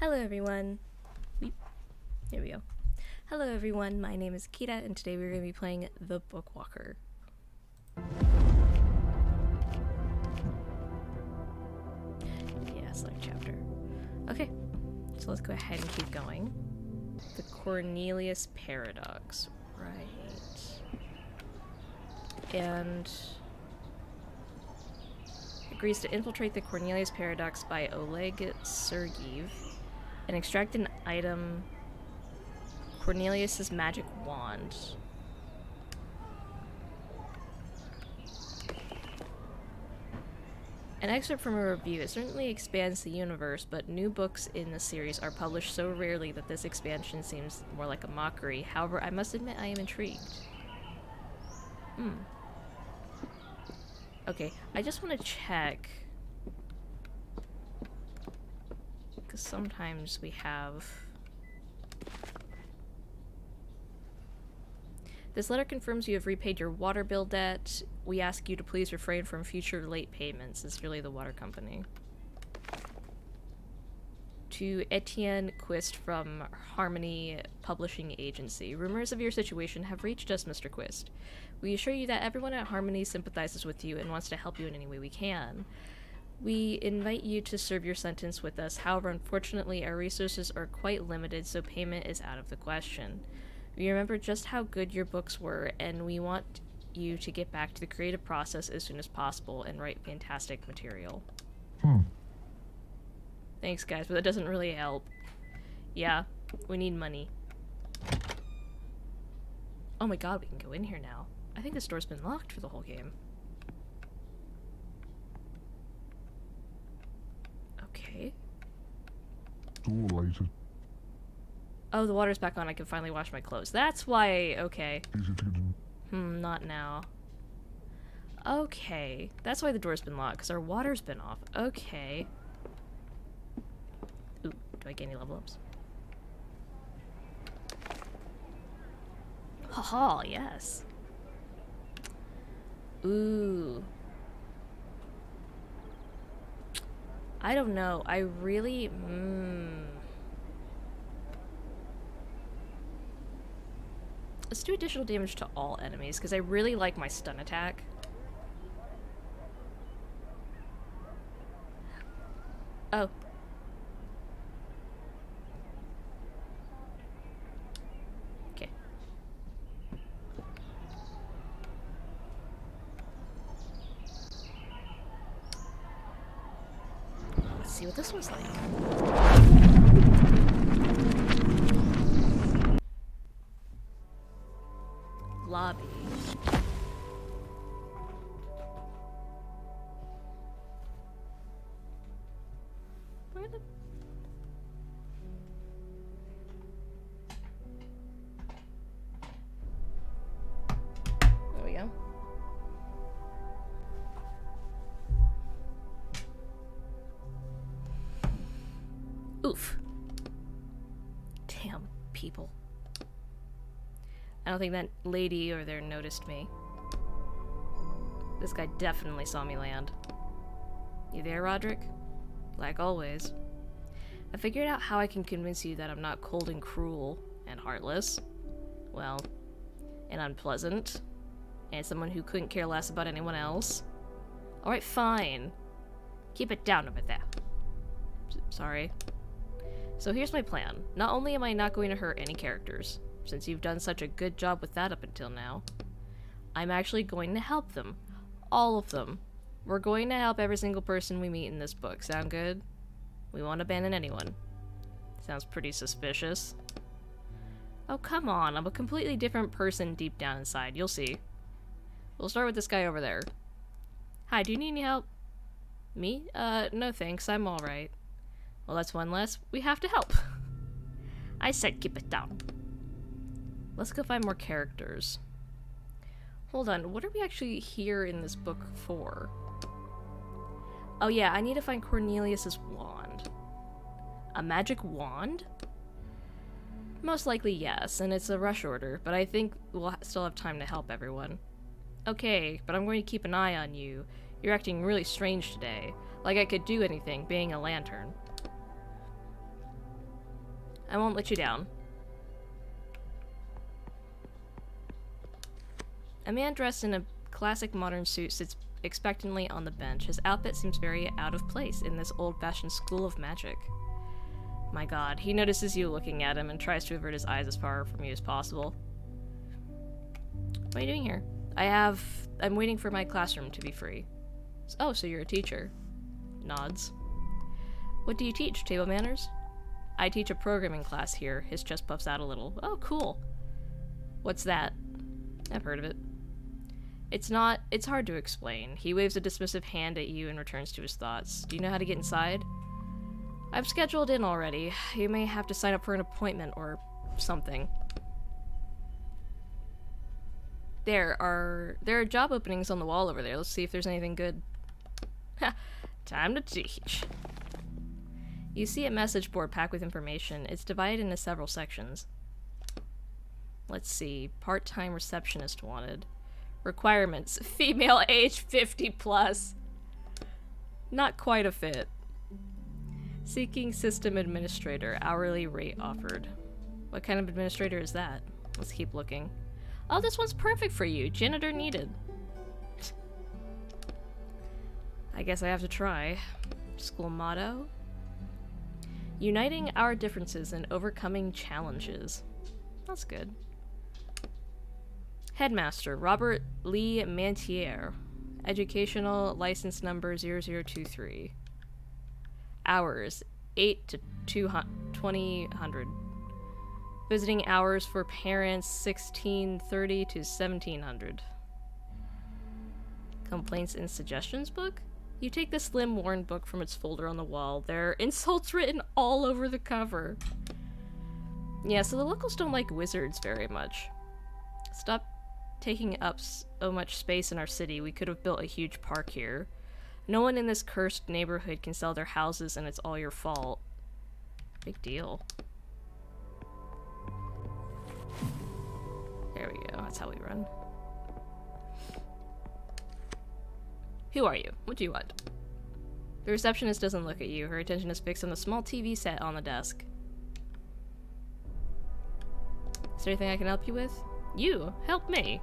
Hello everyone. Here we go. Hello everyone, my name is Kita and today we're going to be playing the Bookwalker. Yeah, select chapter. Okay, so let's go ahead and keep going. The Cornelius Paradox. Right. And agrees to infiltrate the Cornelius Paradox by Oleg Sergeyev and extract an item, Cornelius's magic wand. An excerpt from a review. It certainly expands the universe, but new books in the series are published so rarely that this expansion seems more like a mockery. However, I must admit I am intrigued. Okay, I just want to check, because sometimes we have... This letter confirms you have repaid your water bill debt. We ask you to please refrain from future late payments. It's really the water company. To Etienne Quist from Harmony Publishing Agency. Rumors of your situation have reached us, Mr. Quist. We assure you that everyone at Harmony sympathizes with you and wants to help you in any way we can. We invite you to serve your sentence with us. However, unfortunately, our resources are quite limited, so payment is out of the question. We remember just how good your books were, and we want you to get back to the creative process as soon as possible and write fantastic material. Thanks, guys, but that doesn't really help. Yeah, we need money. Oh my god, we can go in here now. I think this door's been locked for the whole game. Okay. Oh, the water's back on. I can finally wash my clothes. That's why... Okay. Not now. Okay. That's why the door's been locked, because our water's been off. Okay. Ooh, do I get any level ups? Haha, yes. Ooh. I don't know. I really... Let's do additional damage to all enemies, because I really like my stun attack. Oh. Okay. Let's see what this one's like. Lobby. Where the... There we go. Oof. Damn people. I don't think that lady over there noticed me. This guy definitely saw me land. You there, Roderick? Like always. I figured out how I can convince you that I'm not cold and cruel and heartless. Well, and unpleasant. And someone who couldn't care less about anyone else. Alright, fine. Keep it down over there. Sorry. So here's my plan. Not only am I not going to hurt any characters, since you've done such a good job with that up until now, I'm actually going to help them. All of them. We're going to help every single person we meet in this book. Sound good? We won't abandon anyone. Sounds pretty suspicious. Oh, come on. I'm a completely different person deep down inside. You'll see. We'll start with this guy over there. Hi, do you need any help? Me? No thanks. I'm alright. Well, that's one less. We have to help. I said keep it down. Let's go find more characters. Hold on, what are we actually here in this book for? Oh yeah, I need to find Cornelius's wand. A magic wand? Most likely yes, and it's a rush order, but I think we'll still have time to help everyone. Okay, but I'm going to keep an eye on you. You're acting really strange today. Like I could do anything, being a lantern. I won't let you down. A man dressed in a classic modern suit sits expectantly on the bench. His outfit seems very out of place in this old-fashioned school of magic. My god, he notices you looking at him and tries to avert his eyes as far from you as possible. What are you doing here? I'm waiting for my classroom to be free. Oh, so you're a teacher. Nods. What do you teach? Table manners? I teach a programming class here. His chest puffs out a little. Oh, cool. What's that? I've heard of it. It's hard to explain. He waves a dismissive hand at you and returns to his thoughts. Do you know how to get inside? I've scheduled in already. You may have to sign up for an appointment or something. There are job openings on the wall over there. Let's see if there's anything good. Ha! Time to teach. You see a message board packed with information. It's divided into several sections. Let's see. Part-time receptionist wanted. Requirements. Female, age 50 plus. Not quite a fit. Seeking system administrator. Hourly rate offered. What kind of administrator is that? Let's keep looking. Oh, this one's perfect for you. Janitor needed. I guess I have to try. School motto? Uniting our differences and overcoming challenges. That's good. Headmaster, Robert Lee Mantier. Educational license number 0023. Hours, 8 to 2000. Visiting hours for parents, 1630 to 1700. Complaints and suggestions book? You take the slim, worn book from its folder on the wall. There are insults written all over the cover. Yeah, so the locals don't like wizards very much. Stop taking up so much space in our city. We could have built a huge park here. No one in this cursed neighborhood can sell their houses, and it's all your fault. Big deal. There we go. That's how we run. Who are you? What do you want? The receptionist doesn't look at you. Her attention is fixed on the small TV set on the desk. Is there anything I can help you with? You? Help me?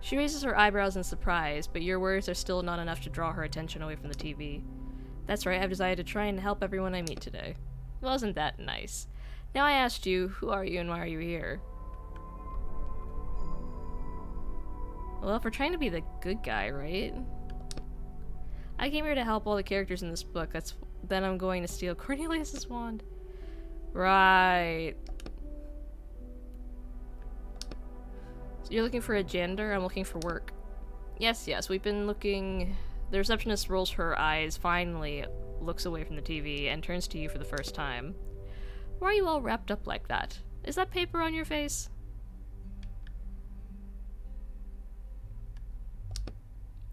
She raises her eyebrows in surprise, but your words are still not enough to draw her attention away from the TV. That's right, I've decided to try and help everyone I meet today. Wasn't that nice? Now I asked you, who are you and why are you here? Well, if we're trying to be the good guy, right? I came here to help all the characters in this book. Then I'm going to steal Cornelius's wand. Right. So you're looking for a janitor? I'm looking for work. Yes, we've been looking... The receptionist rolls her eyes, finally looks away from the TV, and turns to you for the first time. Why are you all wrapped up like that? Is that paper on your face?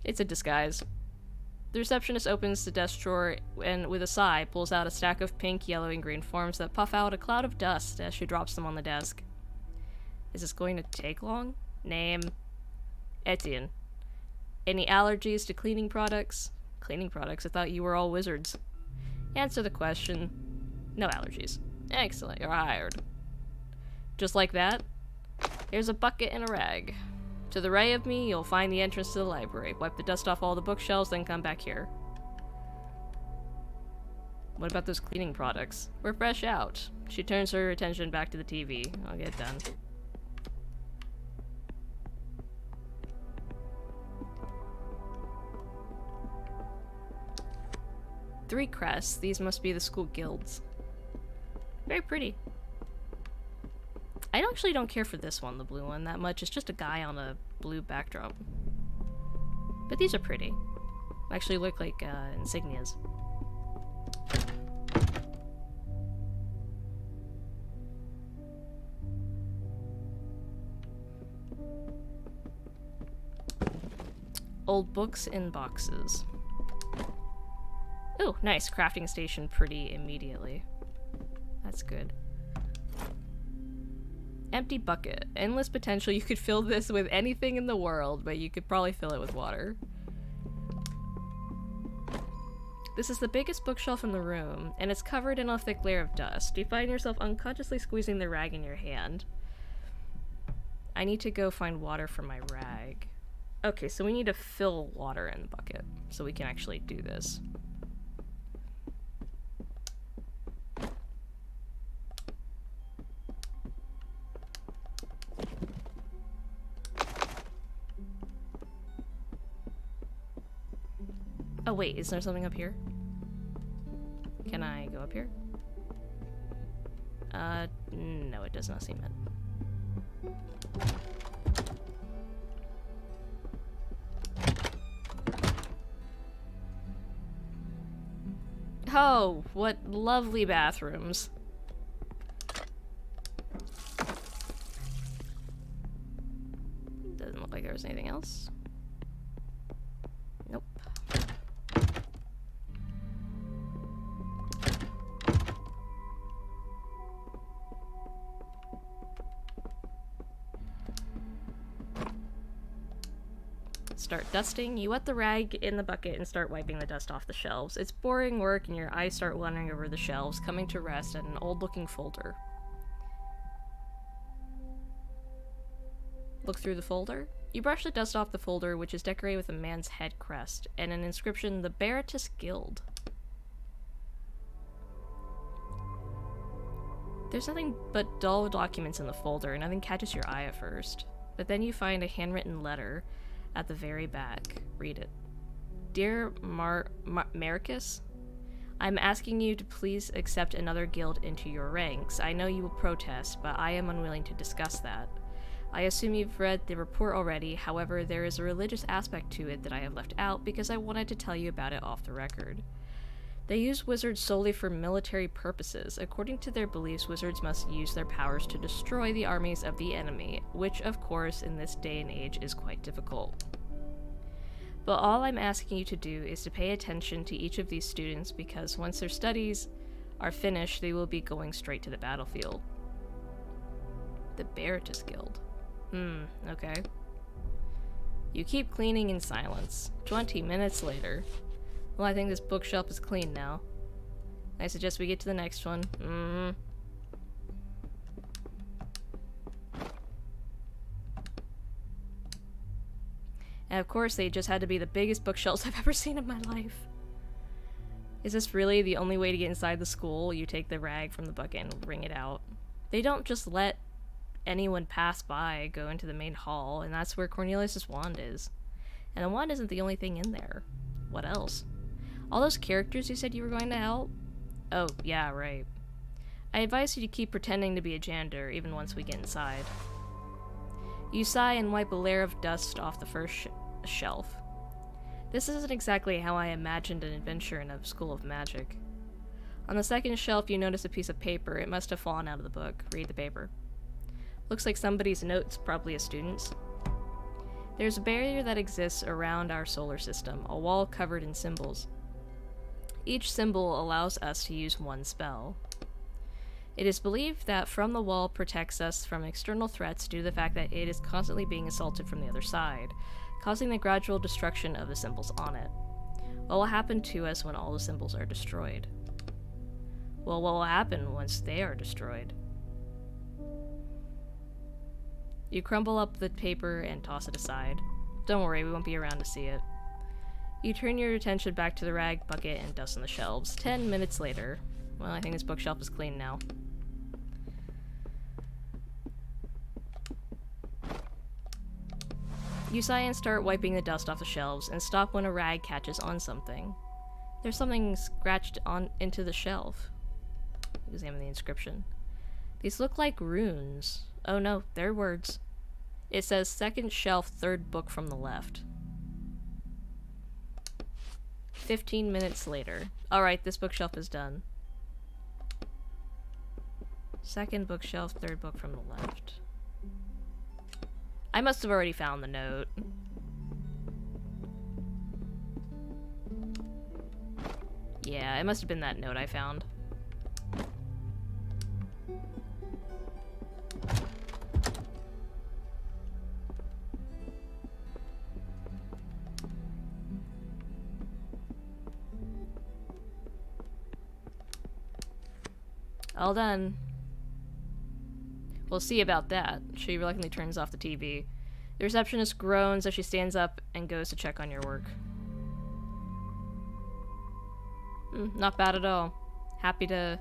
It's a disguise. The receptionist opens the desk drawer and, with a sigh, pulls out a stack of pink, yellow, and green forms that puff out a cloud of dust as she drops them on the desk. Is this going to take long? Name. Etienne. Any allergies to cleaning products? Cleaning products? I thought you were all wizards. Answer the question. No allergies. Excellent, you're hired. Just like that? Here's a bucket and a rag. To the right of me, you'll find the entrance to the library. Wipe the dust off all the bookshelves, then come back here. What about those cleaning products? We're fresh out. She turns her attention back to the TV. I'll get done. Three crests. These must be the school guilds. Very pretty. I actually don't care for this one, the blue one, that much. It's just a guy on a blue backdrop. But these are pretty. Actually look like insignias. Old books in boxes. Oh, nice. Crafting station pretty immediately. That's good. Empty bucket. Endless potential. You could fill this with anything in the world, but you could probably fill it with water. This is the biggest bookshelf in the room, and it's covered in a thick layer of dust. You find yourself unconsciously squeezing the rag in your hand. I need to go find water for my rag. Okay, so we need to fill water in the bucket so we can actually do this. Oh wait, is there something up here? Can I go up here? No, it does not seem it. Oh, what lovely bathrooms. Doesn't look like there was anything else. Nope. Start dusting. You wet the rag in the bucket and start wiping the dust off the shelves. It's boring work and your eyes start wandering over the shelves, coming to rest at an old-looking folder. Look through the folder. You brush the dust off the folder, which is decorated with a man's head crest and an inscription, "The Baratus Guild." There's nothing but dull documents in the folder, and nothing catches your eye at first. But then you find a handwritten letter at the very back. Read it. Dear Marcus, I'm asking you to please accept another guild into your ranks. I know you will protest, but I am unwilling to discuss that. I assume you've read the report already, however, there is a religious aspect to it that I have left out because I wanted to tell you about it off the record. They use wizards solely for military purposes. According to their beliefs, wizards must use their powers to destroy the armies of the enemy, which, of course, in this day and age is quite difficult. But all I'm asking you to do is to pay attention to each of these students because once their studies are finished, they will be going straight to the battlefield. The Baratus Guild. Okay. You keep cleaning in silence. 20 minutes later. Well, I think this bookshelf is clean now. I suggest we get to the next one. And of course, they just had to be the biggest bookshelves I've ever seen in my life. Is this really the only way to get inside the school? You take the rag from the bucket and wring it out. They don't just let anyone pass by go into the main hall, and that's where Cornelius's wand is. And the wand isn't the only thing in there. What else? All those characters you said you were going to help? Oh, yeah, right. I advise you to keep pretending to be a janitor, even once we get inside. You sigh and wipe a layer of dust off the first shelf. This isn't exactly how I imagined an adventure in a school of magic. On the second shelf, you notice a piece of paper. It must have fallen out of the book. Read the paper. Looks like somebody's notes, probably a student's. There's a barrier that exists around our solar system, a wall covered in symbols. Each symbol allows us to use one spell. It is believed that from the wall protects us from external threats due to the fact that it is constantly being assaulted from the other side, causing the gradual destruction of the symbols on it. What will happen to us when all the symbols are destroyed? Well, what will happen once they are destroyed? You crumble up the paper and toss it aside. Don't worry, we won't be around to see it. You turn your attention back to the rag bucket and dust on the shelves. 10 minutes later. Well, I think this bookshelf is clean now. You sigh and start wiping the dust off the shelves, and stop when a rag catches on something. There's something scratched into the shelf. Examine the inscription. These look like runes. Oh no, they're words. It says second shelf, third book from the left. 15 minutes later. Alright, this bookshelf is done. Second bookshelf, third book from the left. I must have already found the note. Yeah, it must have been that note I found. All done. We'll see about that. She reluctantly turns off the TV. The receptionist groans as she stands up and goes to check on your work. Not bad at all. Happy to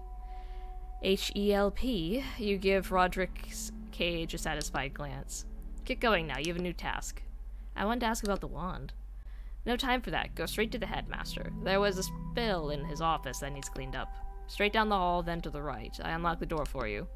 HELP. You give Roderick's cage a satisfied glance. Get going now, you have a new task. I wanted to ask about the wand. No time for that. Go straight to the headmaster. There was a spill in his office that needs cleaned up. Straight down the hall, then to the right. I unlock the door for you.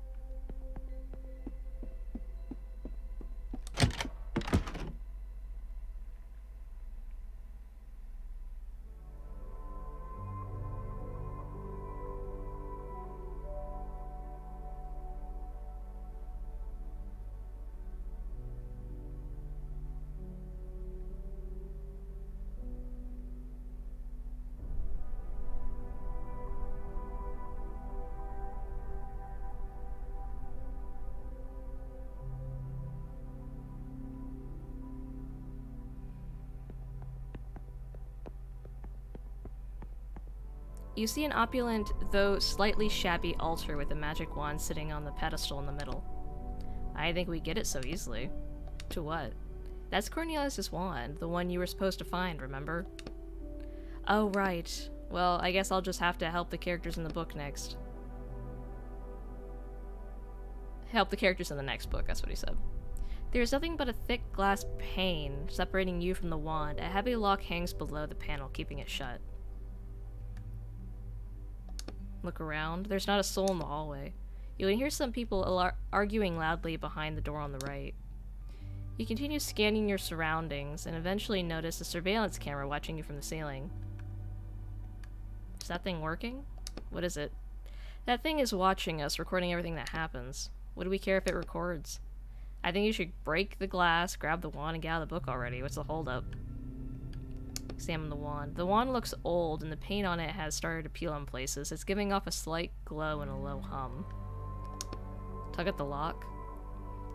You see an opulent, though slightly shabby altar with a magic wand sitting on the pedestal in the middle. I didn't think we'd get it so easily. To what? That's Cornelius' wand, the one you were supposed to find, remember? Oh, right. Well, I guess I'll just have to help the characters in the book next. Help the characters in the next book, that's what he said. There is nothing but a thick glass pane separating you from the wand. A heavy lock hangs below the panel, keeping it shut. Look around. There's not a soul in the hallway. You can hear some people arguing loudly behind the door on the right. You continue scanning your surroundings and eventually notice a surveillance camera watching you from the ceiling. Is that thing working? What is it? That thing is watching us, recording everything that happens. What do we care if it records? I think you should break the glass, grab the wand, and get out of the book already. What's the holdup? Examine the wand. The wand looks old, and the paint on it has started to peel in places. It's giving off a slight glow and a low hum. Tug at the lock.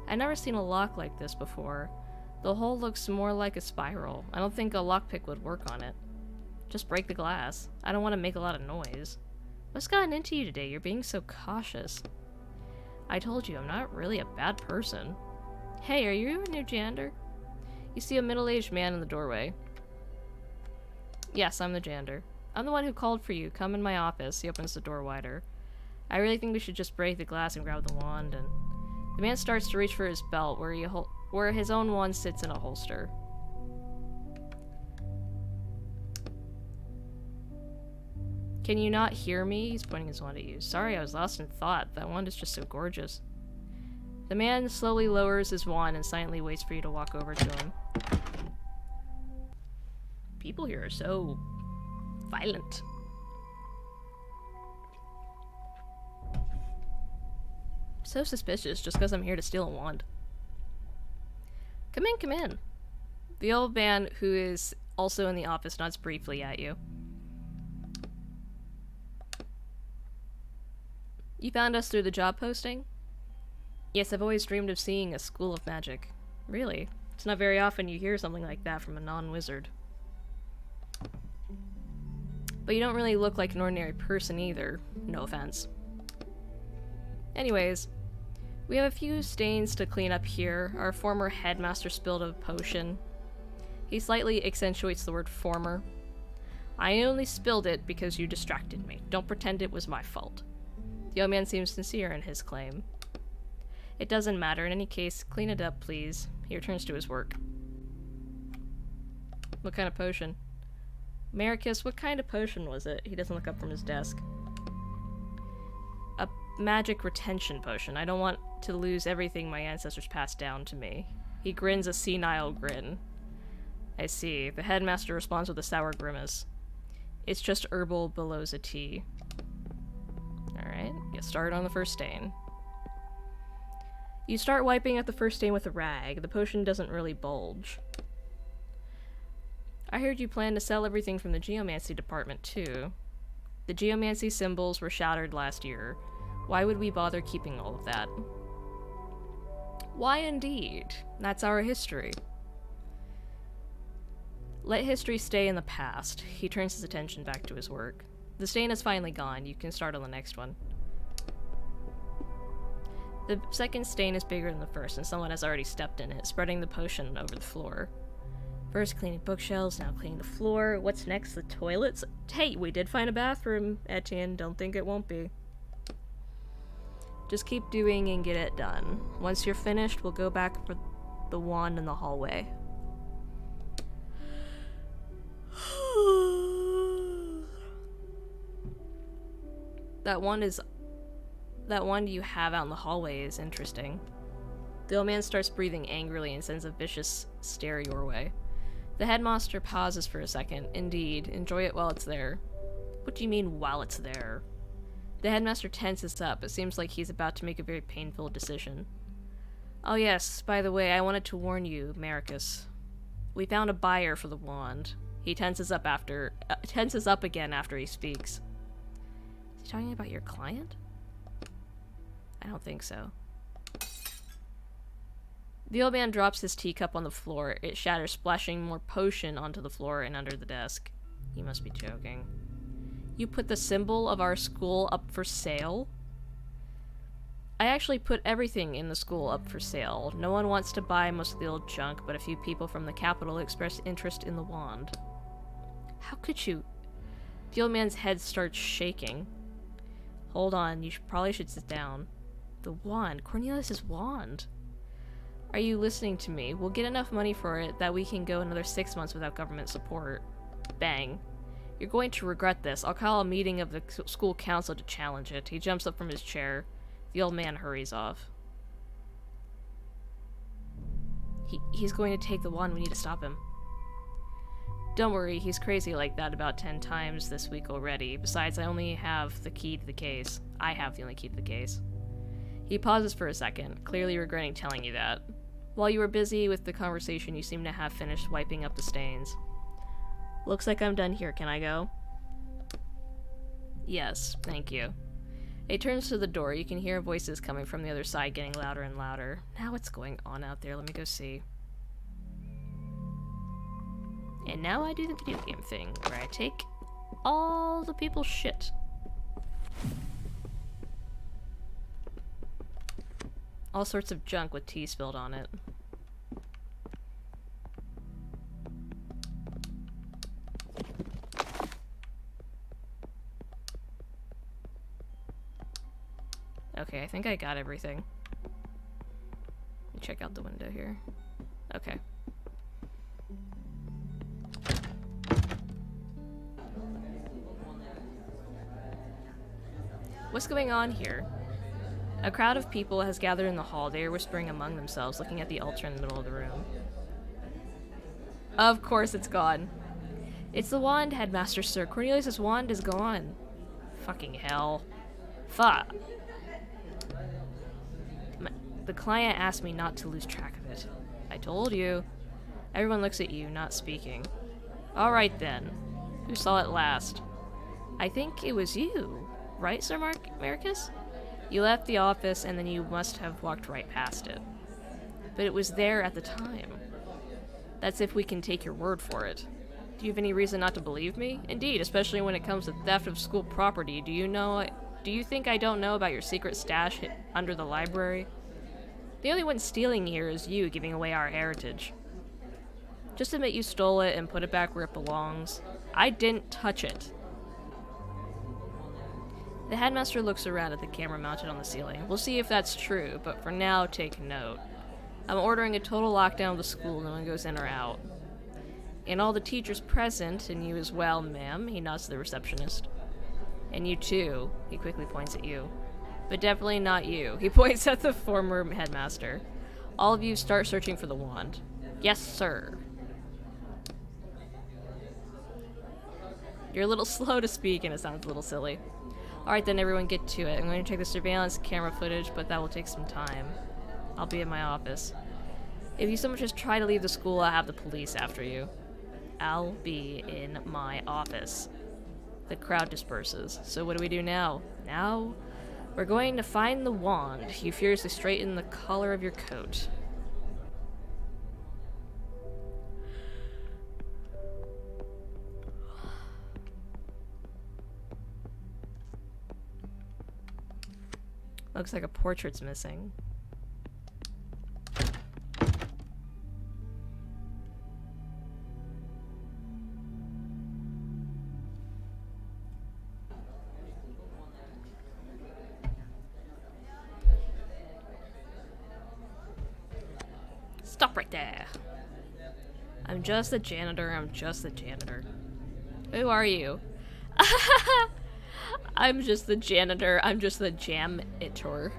I've never seen a lock like this before. The hole looks more like a spiral. I don't think a lockpick would work on it. Just break the glass. I don't want to make a lot of noise. What's gotten into you today? You're being so cautious. I told you, I'm not really a bad person. Hey, are you a new janitor? You see a middle-aged man in the doorway. Yes, I'm the janitor. I'm the one who called for you. Come in my office. He opens the door wider. I really think we should just break the glass and grab the wand, and... The man starts to reach for his belt, where his own wand sits in a holster. Can you not hear me? He's pointing his wand at you. Sorry, I was lost in thought. That wand is just so gorgeous. The man slowly lowers his wand and silently waits for you to walk over to him. People here are so violent. So suspicious just because I'm here to steal a wand. Come in, come in. The old man, who is also in the office, nods briefly at you. You found us through the job posting? Yes, I've always dreamed of seeing a school of magic. Really? It's not very often you hear something like that from a non-wizard. But you don't really look like an ordinary person either. No offense. Anyways, we have a few stains to clean up here. Our former headmaster spilled a potion. He slightly accentuates the word former. I only spilled it because you distracted me. Don't pretend it was my fault. The old man seems sincere in his claim. It doesn't matter. In any case, clean it up, please. He returns to his work. What kind of potion? Maricus, what kind of potion was it? He doesn't look up from his desk. A magic retention potion. I don't want to lose everything my ancestors passed down to me. He grins a senile grin. I see. The headmaster responds with a sour grimace. It's just herbal Beloza tea. Alright, get started on the first stain. You start wiping out the first stain with a rag. The potion doesn't really bulge. I heard you plan to sell everything from the geomancy department, too. The geomancy symbols were shattered last year. Why would we bother keeping all of that? Why indeed? That's our history. Let history stay in the past. He turns his attention back to his work. The stain is finally gone. You can start on the next one. The second stain is bigger than the first, and someone has already stepped in it, spreading the potion over the floor. First cleaning bookshelves, now cleaning the floor. What's next? The toilets? Hey, we did find a bathroom, Etienne. Don't think it won't be. Just keep doing and get it done. Once you're finished, we'll go back for the wand in the hallway. That wand you have out in the hallway is interesting. The old man starts breathing angrily and sends a vicious stare your way. The headmaster pauses for a second. Indeed, enjoy it while it's there. What do you mean, while it's there? The headmaster tenses up. It seems like he's about to make a very painful decision. Oh yes, by the way, I wanted to warn you, Maricus. We found a buyer for the wand. He tenses up again after he speaks. Is he talking about your client? I don't think so. The old man drops his teacup on the floor. It shatters, splashing more potion onto the floor and under the desk. He must be joking. You put the symbol of our school up for sale? I actually put everything in the school up for sale. No one wants to buy most of the old junk, but a few people from the capital expressed interest in the wand. How could you? The old man's head starts shaking. Hold on, you probably should sit down. The wand. Cornelius's wand. Are you listening to me? We'll get enough money for it that we can go another 6 months without government support. Bang. You're going to regret this. I'll call a meeting of the school council to challenge it. He jumps up from his chair. The old man hurries off. He's going to take the wand. We need to stop him. Don't worry, he's crazy like that about 10 times this week already. Besides, I only have the key to the case. I have the only key to the case. He pauses for a second, clearly regretting telling you that. While you were busy with the conversation, you seem to have finished wiping up the stains. Looks like I'm done here. Can I go? Yes, thank you. It turns to the door. You can hear voices coming from the other side getting louder and louder. Now what's going on out there? Let me go see. And now I do the video game thing, where I take all the people's shit. All sorts of junk with tea spilled on it. Okay, I think I got everything. Let me check out the window here. Okay. What's going on here? A crowd of people has gathered in the hall. They are whispering among themselves, looking at the altar in the middle of the room. Of course it's gone. It's the wand, Headmaster Sir. Cornelius's wand is gone. Fucking hell. Fuck. The client asked me not to lose track of it. I told you. Everyone looks at you, not speaking. Alright then. Who saw it last? I think it was you. Right, Sir Maricus? You left the office and then you must have walked right past it. But it was there at the time. That's if we can take your word for it. Do you have any reason not to believe me? Indeed, especially when it comes to theft of school property. Do you think I don't know about your secret stash under the library? The only one stealing here is you, giving away our heritage. Just admit you stole it and put it back where it belongs. I didn't touch it. The headmaster looks around at the camera mounted on the ceiling. We'll see if that's true, but for now, take note. I'm ordering a total lockdown of the school. No one goes in or out. And all the teachers present, and you as well, ma'am. He nods to the receptionist. And you too. He quickly points at you. But definitely not you. He points at the former headmaster. All of you start searching for the wand. Yes, sir. You're a little slow to speak, and it sounds a little silly. Alright then, everyone get to it. I'm going to take the surveillance camera footage, but that will take some time. I'll be in my office. If you so much as try to leave the school, I'll have the police after you. I'll be in my office. The crowd disperses. So what do we do now? Now, we're going to find the wand. You furiously straighten the collar of your coat. Looks like a portrait's missing. Stop right there. I'm just the janitor, I'm just the janitor. Who are you? I'm just the janitor, I'm just the jam-itor.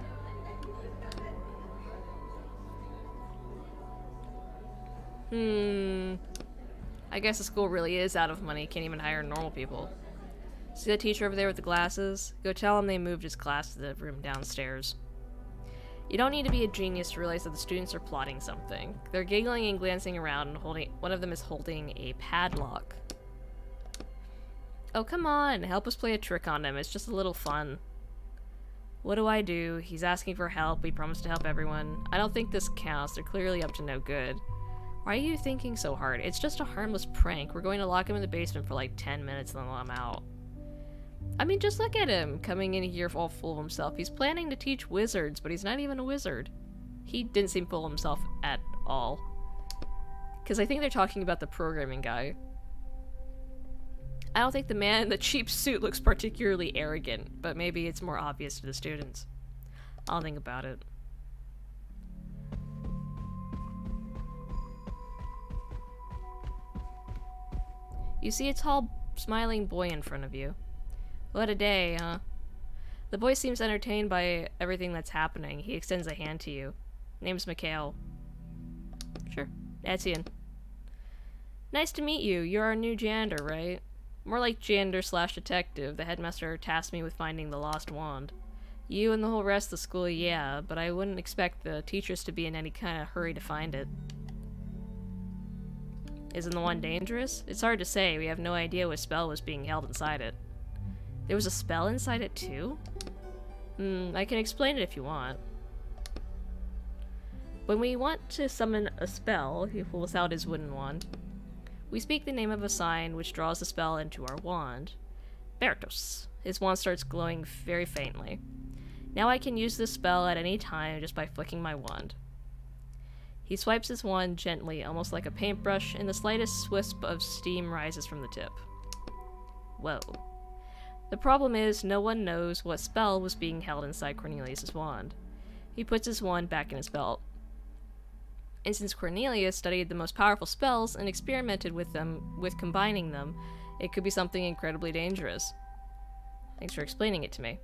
I guess the school really is out of money, can't even hire normal people. See that teacher over there with the glasses? Go tell him they moved his class to the room downstairs. You don't need to be a genius to realize that the students are plotting something. They're giggling and glancing around, and one of them is holding a padlock. Oh, come on, help us play a trick on him. It's just a little fun. What do? He's asking for help. We promised to help everyone. I don't think this counts. They're clearly up to no good. Why are you thinking so hard? It's just a harmless prank. We're going to lock him in the basement for like 10 minutes and then let him out. I mean, just look at him, coming in here all full of himself. He's planning to teach wizards, but he's not even a wizard. He didn't seem full of himself at all. Because I think they're talking about the programming guy. I don't think the man in the cheap suit looks particularly arrogant, but maybe it's more obvious to the students. I'll think about it. You see a tall, smiling boy in front of you. What a day, huh? The boy seems entertained by everything that's happening. He extends a hand to you. Name's Mikhail. Sure. Etienne. Nice to meet you. You're our new janitor, right? More like janitor/detective. The headmaster tasked me with finding the lost wand. You and the whole rest of the school, yeah, but I wouldn't expect the teachers to be in any kind of hurry to find it. Isn't the wand dangerous? It's hard to say. We have no idea what spell was being held inside it. There was a spell inside it too? I can explain it if you want. When we want to summon a spell, he pulls out his wooden wand. We speak the name of a sign which draws the spell into our wand. Bertos. His wand starts glowing very faintly. Now I can use this spell at any time just by flicking my wand. He swipes his wand gently, almost like a paintbrush, and the slightest wisp of steam rises from the tip. Whoa. The problem is, no one knows what spell was being held inside Cornelius' wand. He puts his wand back in his belt. And since Cornelius studied the most powerful spells and experimented with combining them, it could be something incredibly dangerous. Thanks for explaining it to me.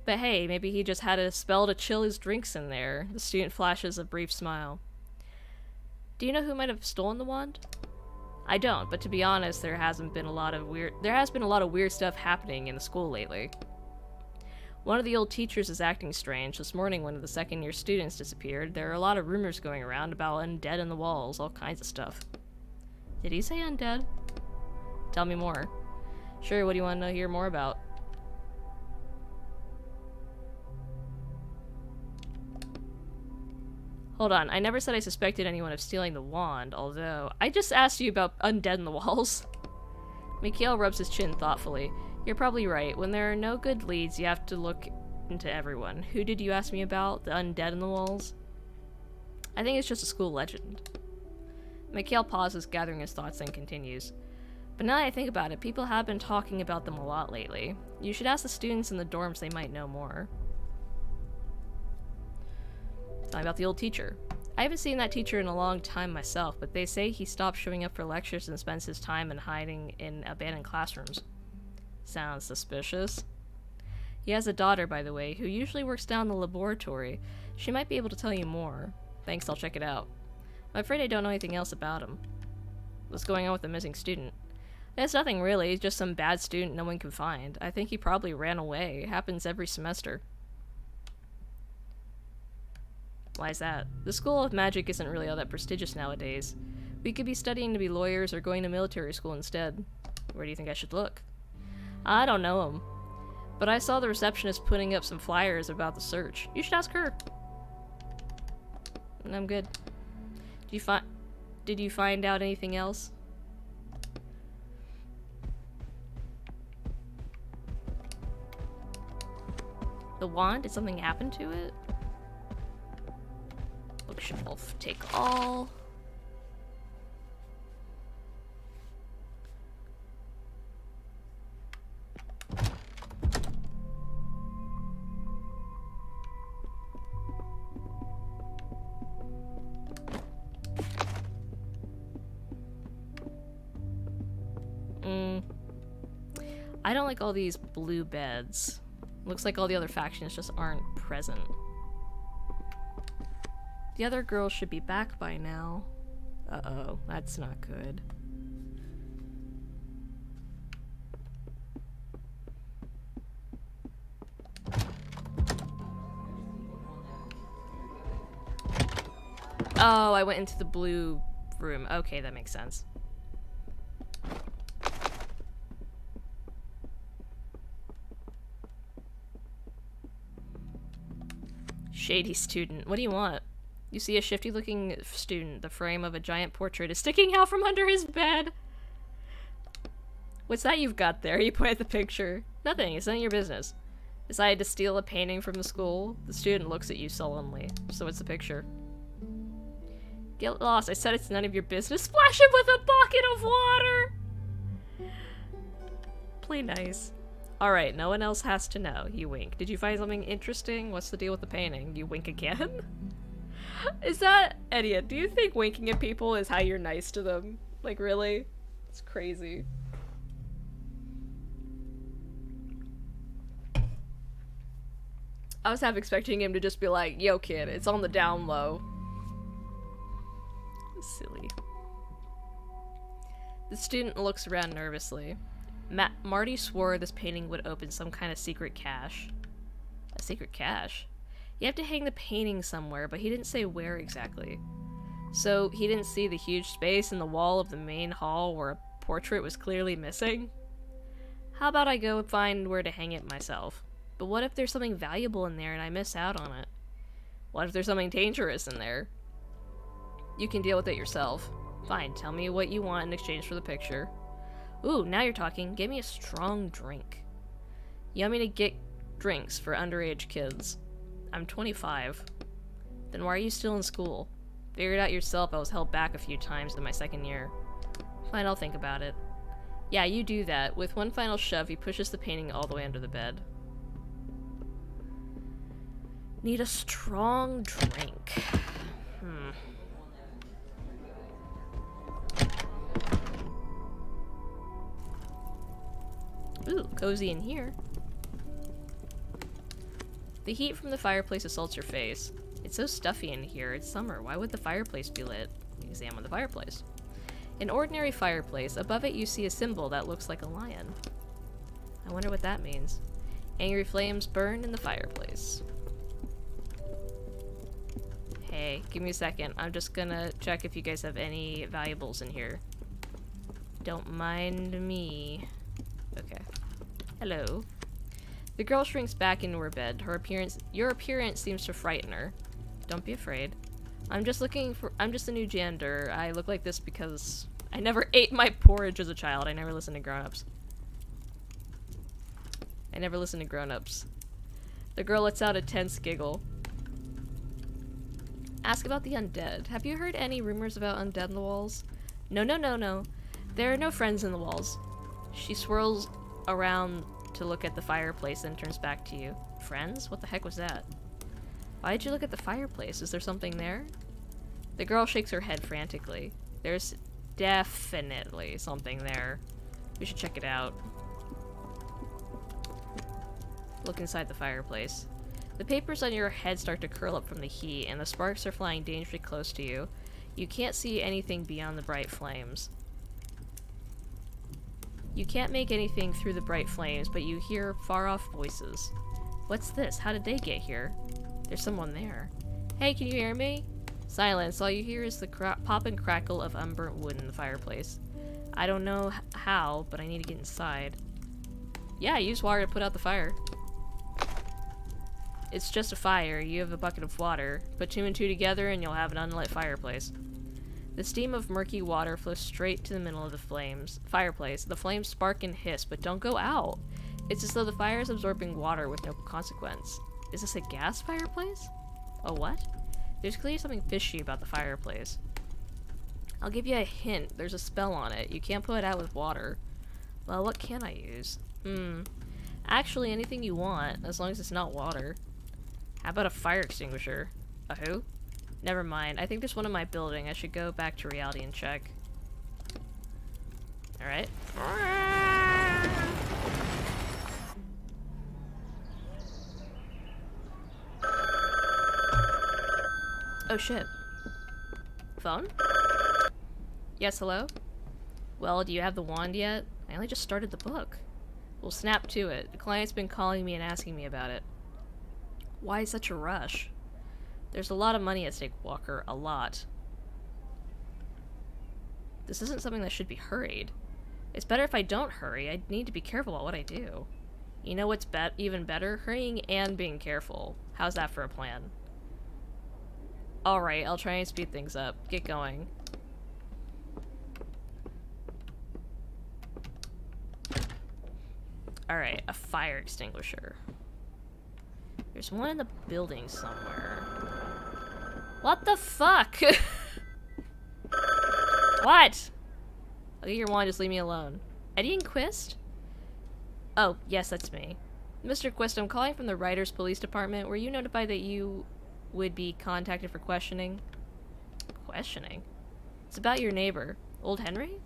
But hey, maybe he just had a spell to chill his drinks in there. The student flashes a brief smile. Do you know who might have stolen the wand? I don't, but to be honest, there has been a lot of weird stuff happening in the school lately. One of the old teachers is acting strange. This morning, one of the second-year students disappeared. There are a lot of rumors going around about undead in the walls, all kinds of stuff. Did he say undead? Tell me more. Sure, what do you want to hear more about? Hold on, I never said I suspected anyone of stealing the wand, although I just asked you about undead in the walls. Mikhail rubs his chin thoughtfully. You're probably right. When there are no good leads, you have to look into everyone. Who did you ask me about? The undead in the walls? I think it's just a school legend. Mikhail pauses, gathering his thoughts, then continues. But now that I think about it, people have been talking about them a lot lately. You should ask the students in the dorms, they might know more. Tell me about the old teacher. I haven't seen that teacher in a long time myself, but they say he stopped showing up for lectures and spends his time in hiding in abandoned classrooms. Sounds suspicious. He has a daughter, by the way, who usually works down in the laboratory. She might be able to tell you more. Thanks, I'll check it out. I'm afraid I don't know anything else about him. What's going on with the missing student? It's nothing really, it's just some bad student no one can find. I think he probably ran away. It happens every semester. Why is that? The School of Magic isn't really all that prestigious nowadays. We could be studying to be lawyers or going to military school instead. Where do you think I should look? I don't know him. But I saw the receptionist putting up some flyers about the search. You should ask her. I'm good. Did you find out anything else? The wand? Did something happen to it? Bookshelf. Take all. I don't like all these blue beds. Looks like all the other factions just aren't present. The other girls should be back by now. Uh-oh, that's not good. Oh, I went into the blue room. Okay, that makes sense. Shady student. What do you want? You see a shifty-looking student. The frame of a giant portrait is sticking out from under his bed. What's that you've got there? You point at the picture. Nothing. It's none of your business. Decided to steal a painting from the school? The student looks at you sullenly. So what's the picture? Get lost. I said it's none of your business. Splash him with a bucket of water! Play nice. Alright, no one else has to know. You wink. Did you find something interesting? What's the deal with the painting? You wink again? Is that... Idiot, do you think winking at people is how you're nice to them? Like, really? It's crazy. I was half expecting him to just be like, yo kid, it's on the down low. Silly. The student looks around nervously. Marty swore this painting would open some kind of secret cache. A secret cache? You have to hang the painting somewhere, but he didn't say where exactly. So he didn't see the huge space in the wall of the main hall where a portrait was clearly missing? How about I go and find where to hang it myself? But what if there's something valuable in there and I miss out on it? What if there's something dangerous in there? You can deal with it yourself. Fine, tell me what you want in exchange for the picture. Ooh, now you're talking. Give me a strong drink. You want me to get drinks for underage kids? I'm 25. Then why are you still in school? Figure it out yourself. I was held back a few times in my second year. Fine, I'll think about it. Yeah, you do that. With one final shove, he pushes the painting all the way under the bed. Need a strong drink. Ooh, cozy in here. The heat from the fireplace assaults your face. It's so stuffy in here. It's summer. Why would the fireplace be lit? Examine the fireplace. An ordinary fireplace. Above it you see a symbol that looks like a lion. I wonder what that means. Angry flames burn in the fireplace. Hey, give me a second. I'm just gonna check if you guys have any valuables in here. Don't mind me. Okay. Hello. The girl shrinks back into her bed. Your appearance seems to frighten her. Don't be afraid. I'm just a new janitor. I look like this because I never ate my porridge as a child. I never listened to grown-ups. The girl lets out a tense giggle. Ask about the undead. Have you heard any rumors about undead in the walls? No. There are no friends in the walls. She swirls around to look at the fireplace and turns back to you. Friends? What the heck was that? Why did you look at the fireplace? Is there something there? The girl shakes her head frantically. There's definitely something there. We should check it out. Look inside the fireplace. The papers on your head start to curl up from the heat, and the sparks are flying dangerously close to you. You can't see anything beyond the bright flames. You can't make anything through the bright flames, but you hear far-off voices. What's this? How did they get here? There's someone there. Hey, can you hear me? Silence. All you hear is the pop and crackle of unburnt wood in the fireplace. I don't know how, but I need to get inside. Yeah, use water to put out the fire. It's just a fire. You have a bucket of water. Put 2 and 2 together and you'll have an unlit fireplace. The steam of murky water flows straight to the middle of the fireplace. The flames spark and hiss, but don't go out. It's as though the fire is absorbing water with no consequence. Is this a gas fireplace? A what? There's clearly something fishy about the fireplace. I'll give you a hint. There's a spell on it. You can't put it out with water. Well, what can I use? Actually, anything you want, as long as it's not water. How about a fire extinguisher? A who? Never mind. I think there's one in my building. I should go back to reality and check. Alright. Oh shit. Phone? Yes, hello? Well, do you have the wand yet? I only just started the book. We'll snap to it. The client's been calling me and asking me about it. Why such a rush? There's a lot of money at stake, Walker. A lot. This isn't something that should be hurried. It's better if I don't hurry. I need to be careful about what I do. You know what's even better? Hurrying and being careful. How's that for a plan? Alright, I'll try and speed things up. Get going. Alright, a fire extinguisher. There's one in the building somewhere. What the fuck? What? I'll get your wand, just leave me alone. Eddie and Quist? Oh, yes, that's me. Mr. Quist, I'm calling from the Writers Police Department. Were you notified that you would be contacted for questioning? Questioning? It's about your neighbor. Old Henry?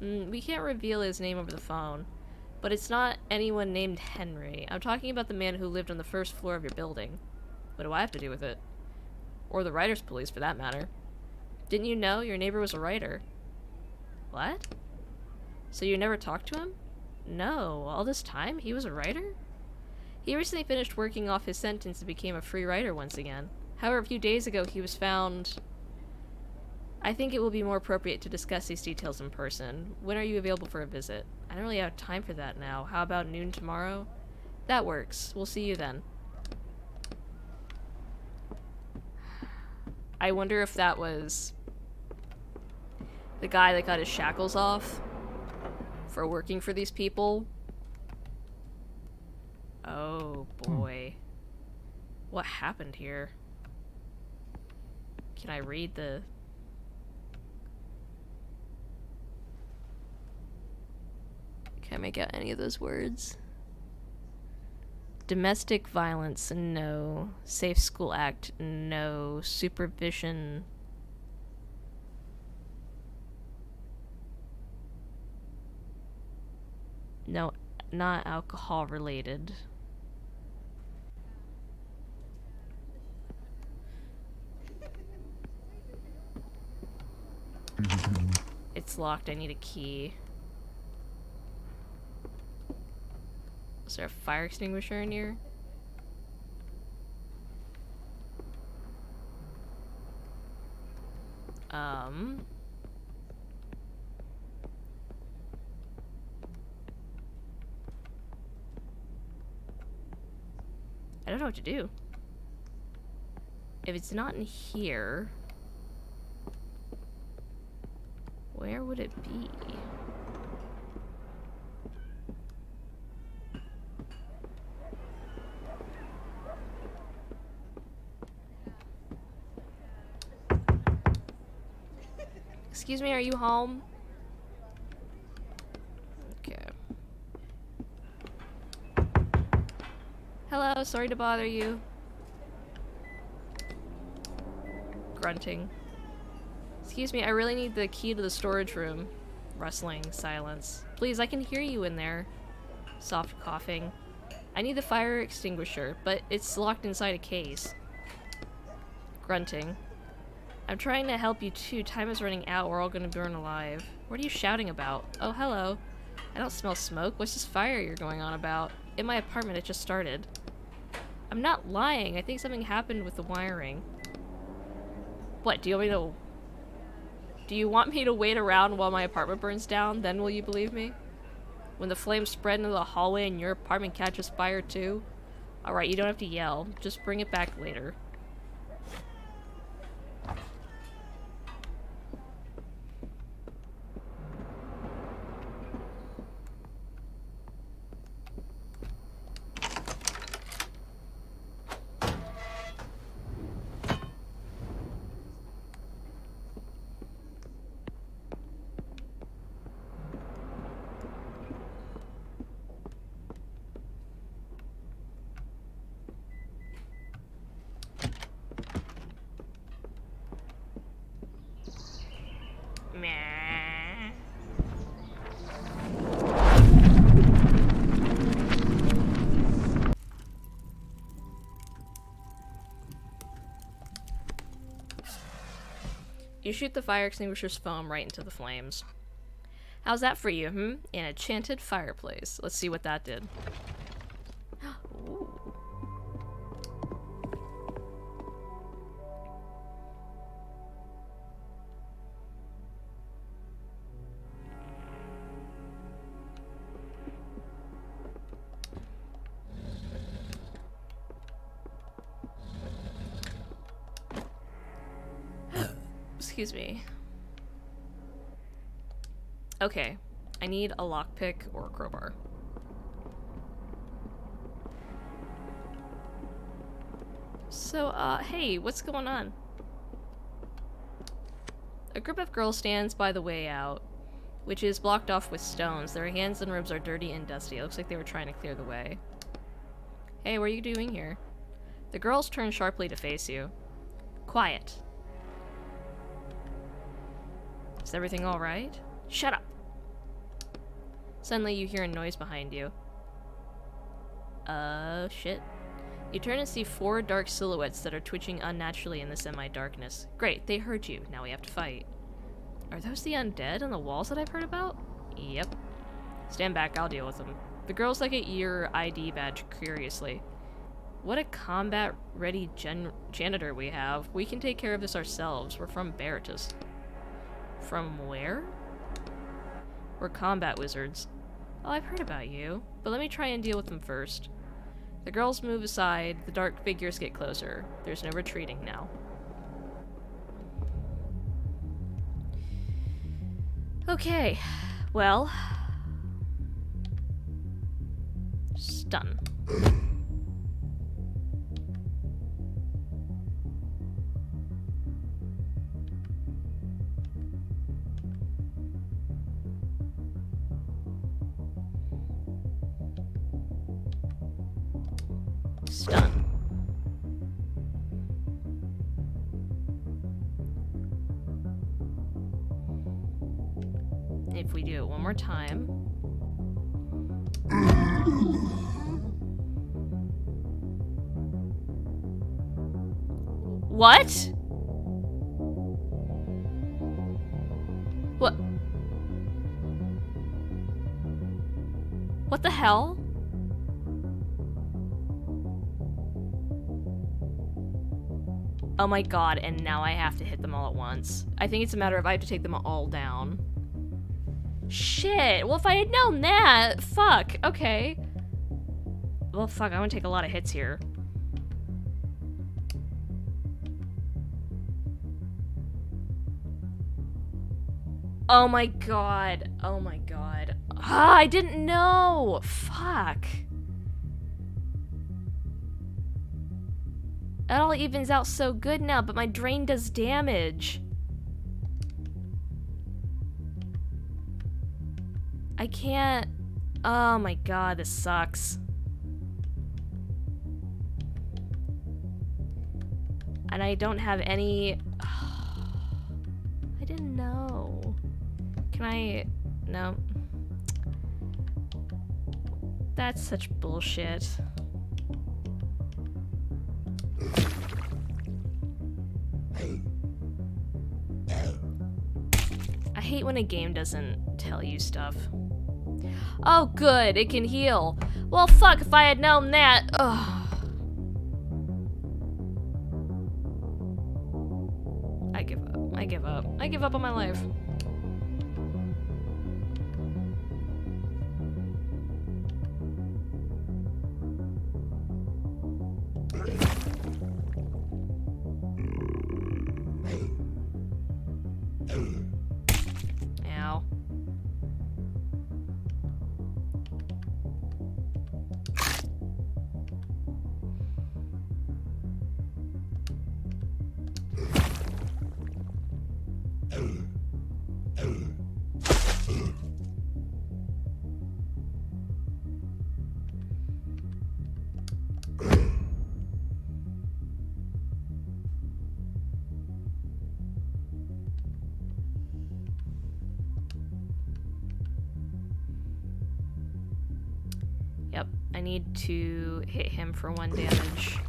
We can't reveal his name over the phone. But it's not anyone named Henry. I'm talking about the man who lived on the first floor of your building. What do I have to do with it? Or the Writers Police, for that matter. Didn't you know your neighbor was a writer? What? So you never talked to him? No, all this time he was a writer? He recently finished working off his sentence and became a free writer once again. However, a few days ago he was found... I think it will be more appropriate to discuss these details in person. When are you available for a visit? I don't really have time for that now. How about noon tomorrow? That works. We'll see you then. I wonder if that was the guy that got his shackles off for working for these people. Oh boy. What happened here? Can I read the... Can't make out any of those words. Domestic violence, no. Safe School Act, no. Supervision. No, not alcohol related. It's locked, I need a key. Is there a fire extinguisher in here? I don't know what to do. If it's not in here, where would it be? Excuse me, are you home? Okay. Hello, sorry to bother you. Grunting. Excuse me, I really need the key to the storage room. Rustling, silence. Please, I can hear you in there. Soft coughing. I need the fire extinguisher, but it's locked inside a case. Grunting. I'm trying to help you too. Time is running out. We're all gonna burn alive. What are you shouting about? Oh, hello. I don't smell smoke. What's this fire you're going on about? In my apartment, it just started. I'm not lying. I think something happened with the wiring. What, do you want me to wait around while my apartment burns down? Then will you believe me? When the flames spread into the hallway and your apartment catches fire too? Alright, you don't have to yell. Just bring it back later. You shoot the fire extinguisher's foam right into the flames. How's that for you, An enchanted fireplace. Let's see what that did. Ooh. Excuse me. Okay, I need a lockpick or a crowbar. So, hey, what's going on? A group of girls stands by the way out, which is blocked off with stones. Their hands and robes are dirty and dusty. It looks like they were trying to clear the way. Hey, what are you doing here? The girls turn sharply to face you. Quiet. Is everything alright? Shut up! Suddenly you hear a noise behind you. Shit. You turn and see 4 dark silhouettes that are twitching unnaturally in the semi-darkness. Great, they heard you. Now we have to fight. Are those the undead on the walls that I've heard about? Yep. Stand back, I'll deal with them. The girls look at your ID badge curiously. What a combat-ready janitor we have. We can take care of this ourselves. We're from Baratus. From where? We're combat wizards. Oh, I've heard about you, but let me try and deal with them first. The girls move aside, the dark figures get closer. There's no retreating now. Okay, well... Stun. Stun. If we do it one more time. What? What? What the hell? Oh my god, and now I have to hit them all at once. I think it's a matter of I have to take them all down. Shit! Well, if I had known that, fuck, okay. Well, fuck, I'm gonna take a lot of hits here. Oh my god. Oh my god. Ah, I didn't know! Fuck. It all evens out so good now, but my drain does damage. I can't... Oh my god, this sucks. And I don't have any... I didn't know. Can I... No. That's such bullshit. I hate when a game doesn't tell you stuff. Oh good, it can heal. Well fuck, if I had known that. Ugh. I give up. I give up. I give up on my life. Ow. Yep, I need to hit him for 1 damage.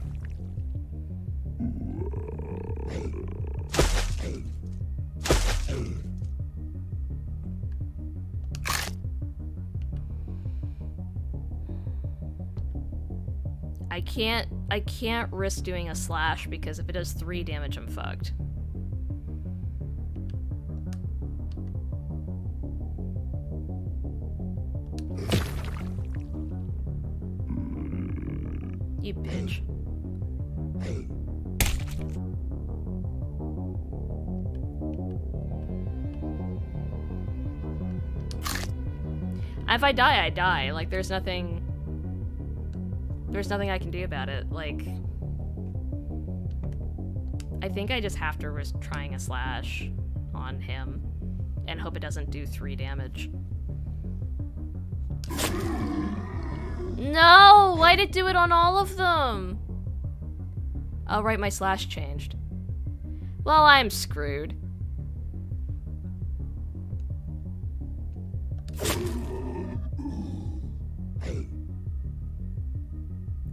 I can't risk doing a slash because if it does 3 damage, I'm fucked. You bitch. If I die, I die. Like, there's nothing I can do about it. Like, I think I just have to risk trying a slash on him and hope it doesn't do 3 damage. No! Why'd it do it on all of them? Oh, right, my slash changed. Well, I'm screwed.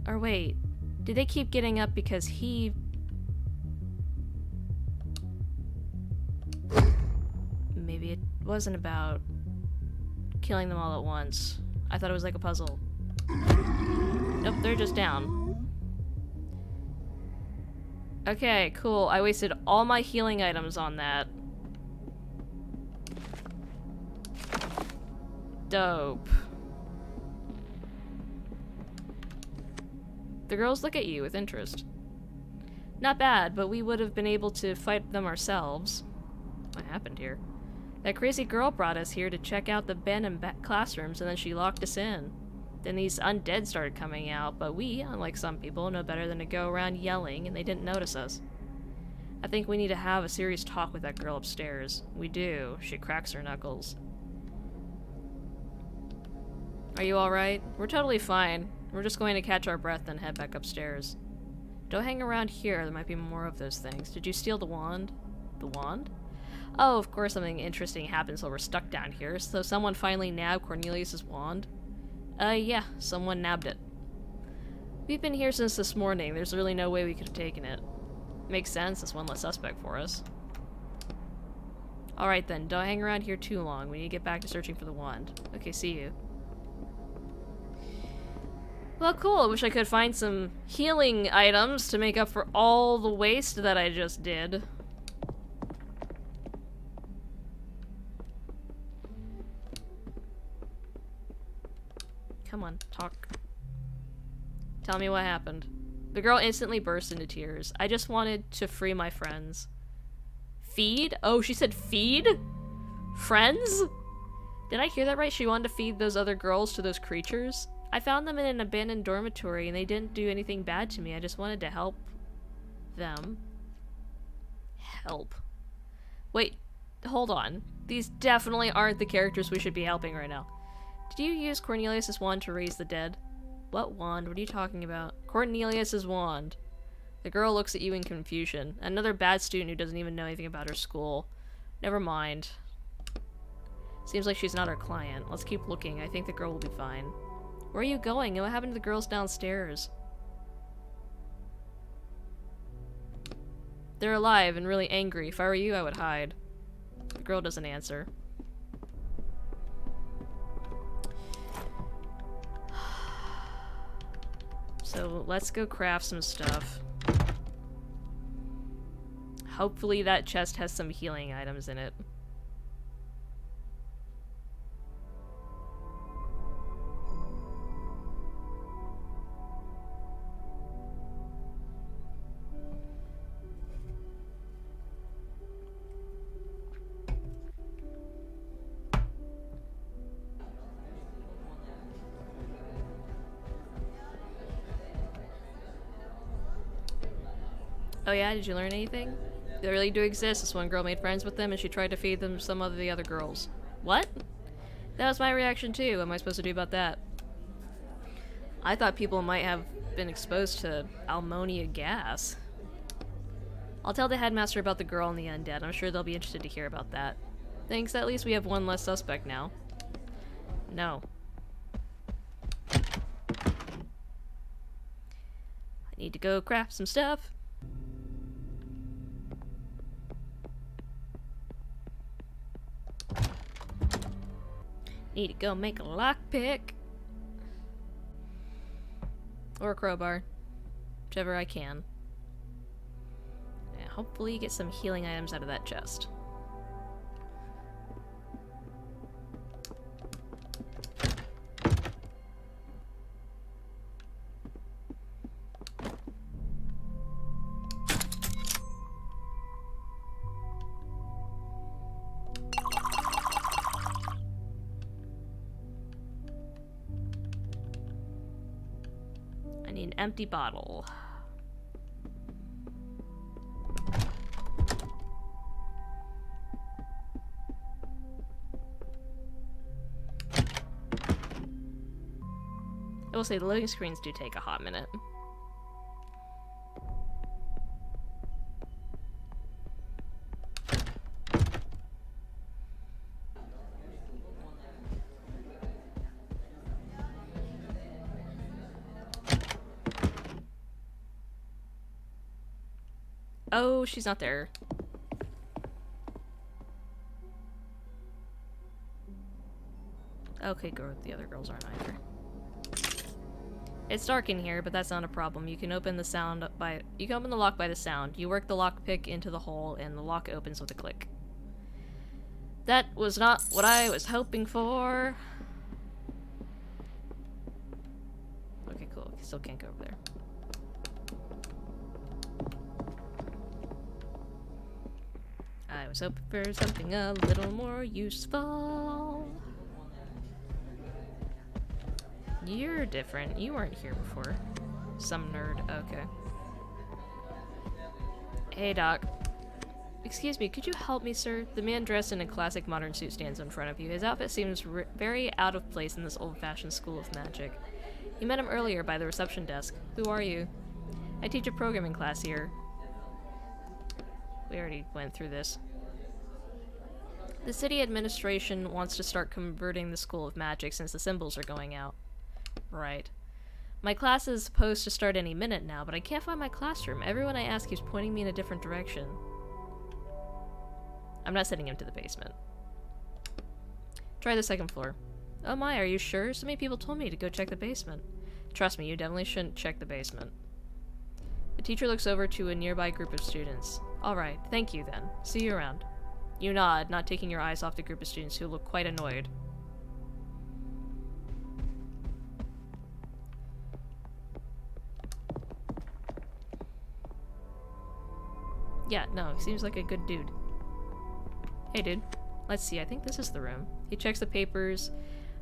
Or wait, did they keep getting up because he... Maybe it wasn't about killing them all at once. I thought it was like a puzzle. Nope, they're just down. Okay, cool. I wasted all my healing items on that. Dope. The girls look at you with interest. Not bad, but we would have been able to fight them ourselves. What happened here? That crazy girl brought us here to check out the abandoned classrooms, and then she locked us in. Then these undead started coming out, but we, unlike some people, know better than to go around yelling, and they didn't notice us. I think we need to have a serious talk with that girl upstairs. We do. She cracks her knuckles. Are you alright? We're totally fine. We're just going to catch our breath and head back upstairs. Don't hang around here. There might be more of those things. Did you steal the wand? The wand? Oh, of course something interesting happens while we're stuck down here. So someone finally nabbed Cornelius's wand? Yeah, someone nabbed it. We've been here since this morning. There's really no way we could have taken it. Makes sense. That's one less suspect for us. Alright then, don't hang around here too long. We need to get back to searching for the wand. Okay, see you. Well, cool. I wish I could find some healing items to make up for all the waste that I just did. Come on, talk. Tell me what happened. The girl instantly burst into tears. I just wanted to free my friends. Feed? Oh, she said feed? Friends? Did I hear that right? She wanted to feed those other girls to those creatures? I found them in an abandoned dormitory and they didn't do anything bad to me. I just wanted to help them. Help. Wait, hold on. These definitely aren't the characters we should be helping right now. Did you use Cornelius's wand to raise the dead? What wand? What are you talking about? Cornelius's wand. The girl looks at you in confusion. Another bad student who doesn't even know anything about her school. Never mind. Seems like she's not our client. Let's keep looking. I think the girl will be fine. Where are you going? And what happened to the girls downstairs? They're alive and really angry. If I were you, I would hide. The girl doesn't answer. So let's go craft some stuff. Hopefully that chest has some healing items in it. Oh yeah, did you learn anything? They really do exist. This one girl made friends with them and she tried to feed them some of the other girls. What? That was my reaction too. What am I supposed to do about that? I thought people might have been exposed to ammonia gas. I'll tell the headmaster about the girl and the undead. I'm sure they'll be interested to hear about that. Thanks, at least we have one less suspect now. No. I need to go craft some stuff. Need to go make a lockpick. Or a crowbar. whichever I can. Yeah, hopefully get some healing items out of that chest. An empty bottle. I will say the loading screens do take a hot minute. Oh, she's not there. Okay, good. The other girls aren't either. It's dark in here, but that's not a problem. You can open the lock by the sound. You work the lockpick into the hole, and the lock opens with a click. That was not what I was hoping for. Okay, cool. Still can't go over there. I was hoping for something a little more useful. You're different. You weren't here before. Some nerd. Okay. Hey, Doc. Excuse me, could you help me, sir? The man dressed in a classic modern suit stands in front of you. His outfit seems very out of place in this old-fashioned school of magic. You met him earlier by the reception desk. Who are you? I teach a programming class here. We already went through this. The city administration wants to start converting the School of Magic since the symbols are going out. Right. My class is supposed to start any minute now, but I can't find my classroom. Everyone I ask keeps pointing me in a different direction. I'm not sending him to the basement. Try the second floor. Oh my, are you sure? So many people told me to go check the basement. Trust me, you definitely shouldn't check the basement. The teacher looks over to a nearby group of students. Alright, thank you then. See you around. You nod, not taking your eyes off the group of students who look quite annoyed. Yeah, no, he seems like a good dude. Hey dude, let's see, I think this is the room. He checks the papers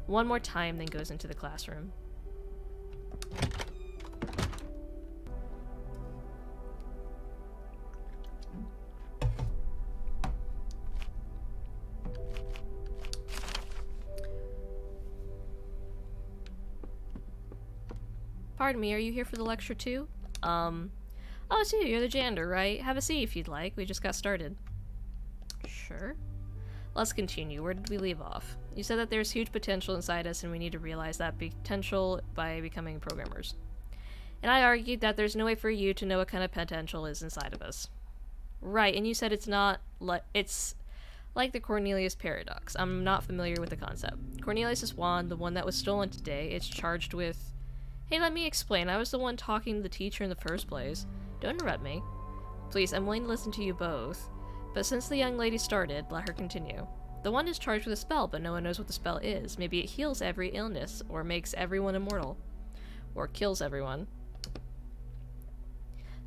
one more time, then goes into the classroom. Pardon me, are you here for the lecture too? Oh, it's you, you're the janitor, right? Have a seat if you'd like, we just got started. Sure. Let's continue, where did we leave off? You said that there's huge potential inside us and we need to realize that potential by becoming programmers. And I argued that there's no way for you to know what kind of potential is inside of us. Right, and you said it's like the Cornelius paradox. I'm not familiar with the concept. Cornelius' wand, the one that was stolen today, it's charged with... Hey, let me explain. I was the one talking to the teacher in the first place. Don't interrupt me. Please, I'm willing to listen to you both. But since the young lady started, let her continue. The wand is charged with a spell, but no one knows what the spell is. Maybe it heals every illness, or makes everyone immortal. Or kills everyone.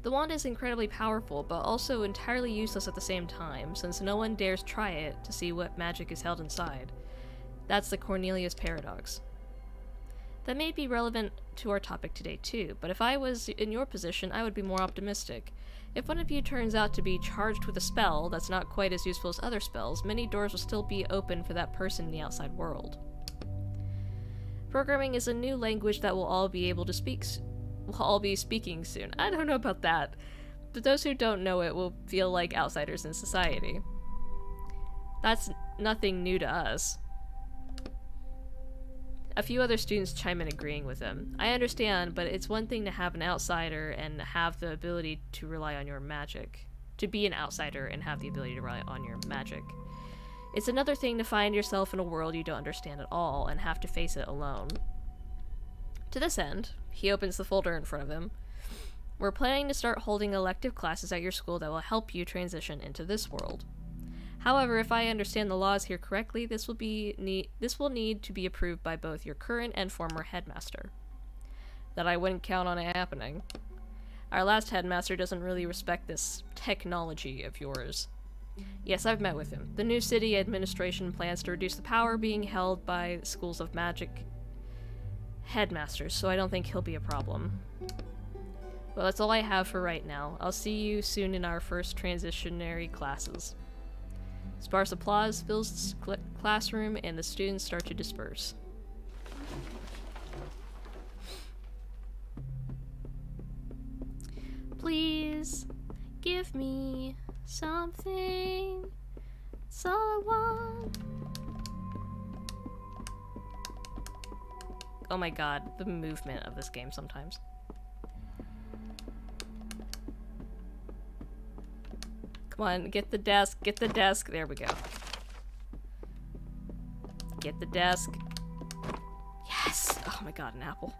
The wand is incredibly powerful, but also entirely useless at the same time, since no one dares try it to see what magic is held inside. That's the Cornelius paradox. That may be relevant to our topic today too, but if I was in your position, I would be more optimistic. If one of you turns out to be charged with a spell that's not quite as useful as other spells, many doors will still be open for that person in the outside world. Programming is a new language that we'll all be speaking soon. I don't know about that, but those who don't know it will feel like outsiders in society. That's nothing new to us. A few other students chime in agreeing with him. I understand, but it's one thing to have an outsider and have the ability to rely on your magic. To be an outsider and have the ability to rely on your magic. It's another thing to find yourself in a world you don't understand at all and have to face it alone. To this end, he opens the folder in front of him. We're planning to start holding elective classes at your school that will help you transition into this world. However, if I understand the laws here correctly, this will need to be approved by both your current and former headmaster. That I wouldn't count on it happening. Our last headmaster doesn't really respect this technology of yours. Yes, I've met with him. The new city administration plans to reduce the power being held by schools of magic headmasters, so I don't think he'll be a problem. Well, that's all I have for right now. I'll see you soon in our first transitionary classes. Sparse applause fills the classroom and the students start to disperse. Please give me something. That's all I want. Oh my god, the movement of this game sometimes. Come on, get the desk, get the desk. There we go. Get the desk. Yes! Oh my god, an apple.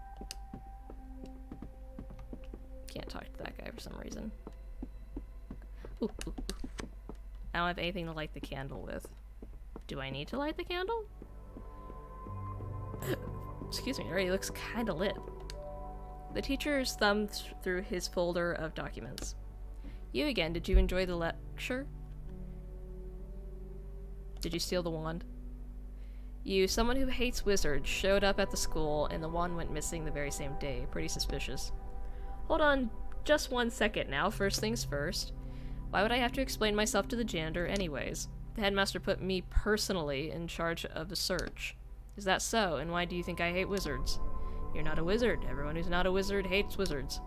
Can't talk to that guy for some reason. Ooh, ooh, ooh. I don't have anything to light the candle with. Do I need to light the candle? Excuse me, it already looks kinda lit. The teacher's thumbed through his folder of documents. You again, did you enjoy the lecture? Did you steal the wand? You, someone who hates wizards, showed up at the school and the wand went missing the very same day. Pretty suspicious. Hold on just 1 second now, first things first. Why would I have to explain myself to the janitor anyways? The headmaster put me personally in charge of the search. Is that so? And why do you think I hate wizards? You're not a wizard. Everyone who's not a wizard hates wizards.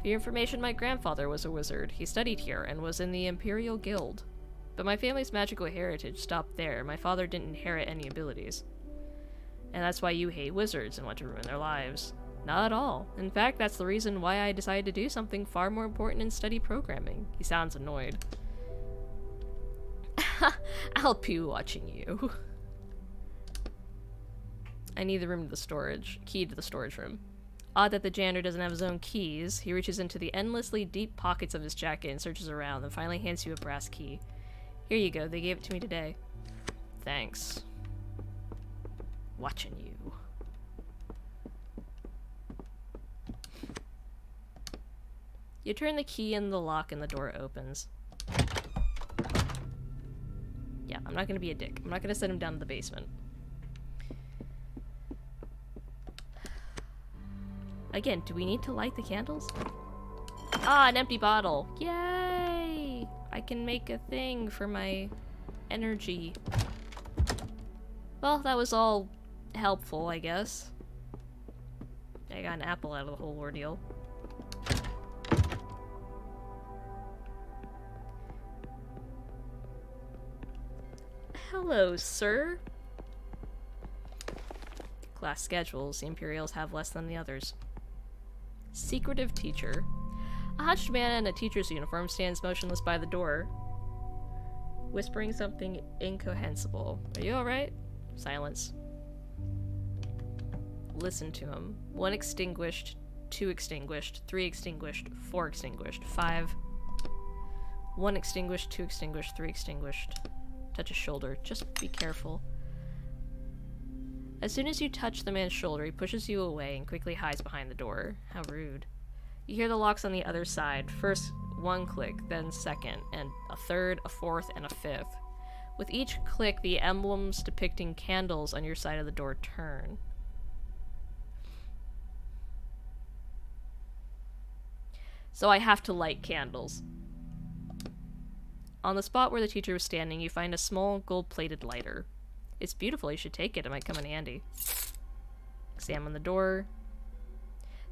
For your information, my grandfather was a wizard. He studied here and was in the Imperial Guild. But my family's magical heritage stopped there. My father didn't inherit any abilities. And that's why you hate wizards and want to ruin their lives. Not at all. In fact, that's the reason why I decided to do something far more important and study programming. He sounds annoyed. I'll be watching you. I need the room to the storage. Key to the storage room. Odd that the janitor doesn't have his own keys. He reaches into the endlessly deep pockets of his jacket and searches around, then finally hands you a brass key. Here you go, they gave it to me today. Thanks. Watching you. You turn the key in the lock and the door opens. Yeah, I'm not gonna be a dick. I'm not gonna send him down to the basement. Again, do we need to light the candles? Ah, an empty bottle. Yay! I can make a thing for my energy. Well, that was all helpful, I guess. I got an apple out of the whole ordeal. Hello, sir. Class schedules. The Imperials have less than the others. Secretive teacher. A hunched man in a teacher's uniform stands motionless by the door, whispering something incomprehensible. Are you alright? Silence. Listen to him. 1 extinguished, 2 extinguished, 3 extinguished, 4 extinguished, 5. 1 extinguished, 2 extinguished, 3 extinguished. Touch his shoulder. Just be careful. As soon as you touch the man's shoulder, he pushes you away and quickly hides behind the door. How rude. You hear the locks on the other side. First 1 click, then 2nd, and a 3rd, a 4th, and a 5th. With each click, the emblems depicting candles on your side of the door turn. So I have to light candles. On the spot where the teacher was standing, you find a small gold-plated lighter. It's beautiful, you should take it, it might come in handy. Examine the door.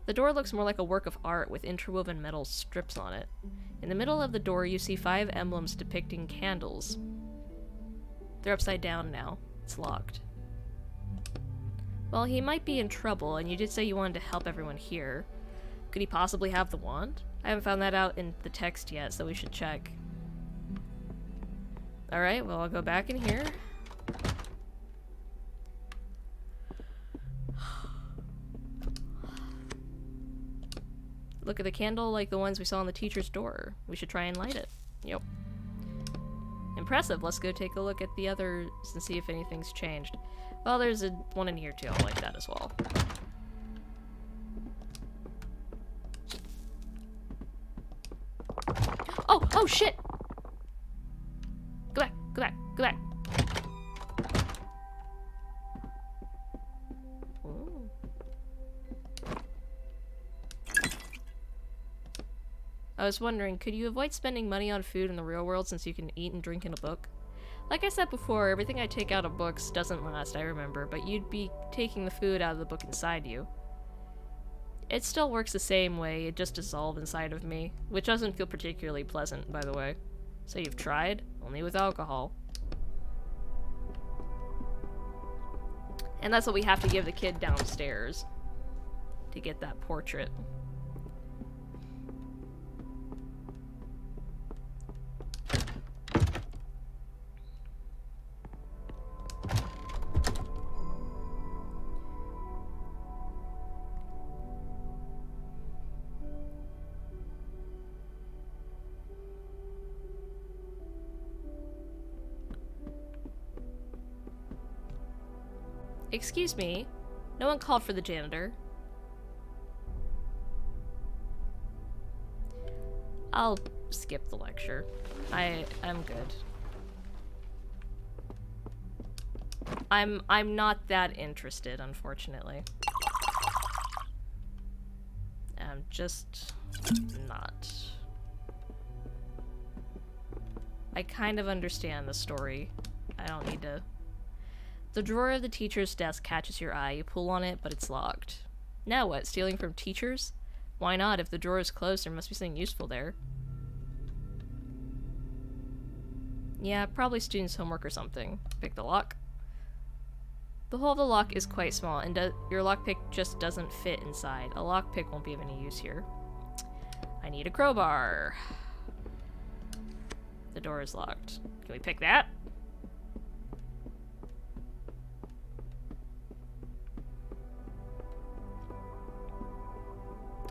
The door looks more like a work of art with interwoven metal strips on it. In the middle of the door, you see 5 emblems depicting candles. They're upside down now. It's locked. Well, he might be in trouble, and you did say you wanted to help everyone here. Could he possibly have the wand? I haven't found that out in the text yet, so we should check. Alright, well, I'll go back in here. Look at the candle like the ones we saw on the teacher's door. We should try and light it. Yep. Impressive. Let's go take a look at the others and see if anything's changed. Well, there's one in here too. I'll light that as well. Oh! Oh shit! Go back! Go back! Go back! Ooh. I was wondering, could you avoid spending money on food in the real world since you can eat and drink in a book? Like I said before, everything I take out of books doesn't last, I remember, but you'd be taking the food out of the book inside you. It still works the same way, it just dissolved inside of me, which doesn't feel particularly pleasant, by the way. So you've tried? Only with alcohol. And that's what we have to give the kid downstairs to get that portrait. Excuse me, no one called for the janitor. I'll skip the lecture. I'm good. I'm not that interested, unfortunately. I'm just not. I kind of understand the story. I don't need to. The drawer of the teacher's desk catches your eye. You pull on it, but it's locked. Now what? Stealing from teachers? Why not? If the drawer is closed, there must be something useful there. Yeah, probably students' homework or something. Pick the lock. The hole of the lock is quite small, and your lockpick just doesn't fit inside. A lockpick won't be of any use here. I need a crowbar. The door is locked. Can we pick that?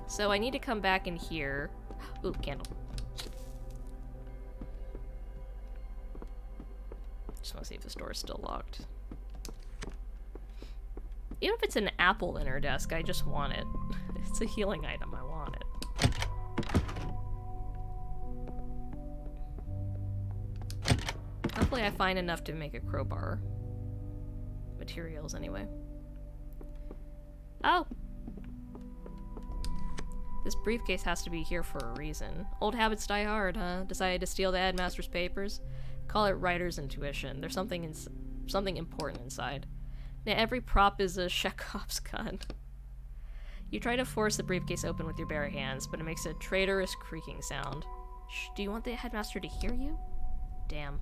So I need to come back in here. Ooh, candle. Just want to see if this door is still locked. Even if it's an apple in her desk, I just want it. It's a healing item, I want it. Hopefully I find enough to make a crowbar. Materials, anyway. Oh! This briefcase has to be here for a reason. Old habits die hard, huh? Decided to steal the headmaster's papers? Call it writer's intuition. There's something important inside. Now every prop is a Chekhov's gun. You try to force the briefcase open with your bare hands, but it makes a traitorous creaking sound. Shh, do you want the headmaster to hear you? Damn.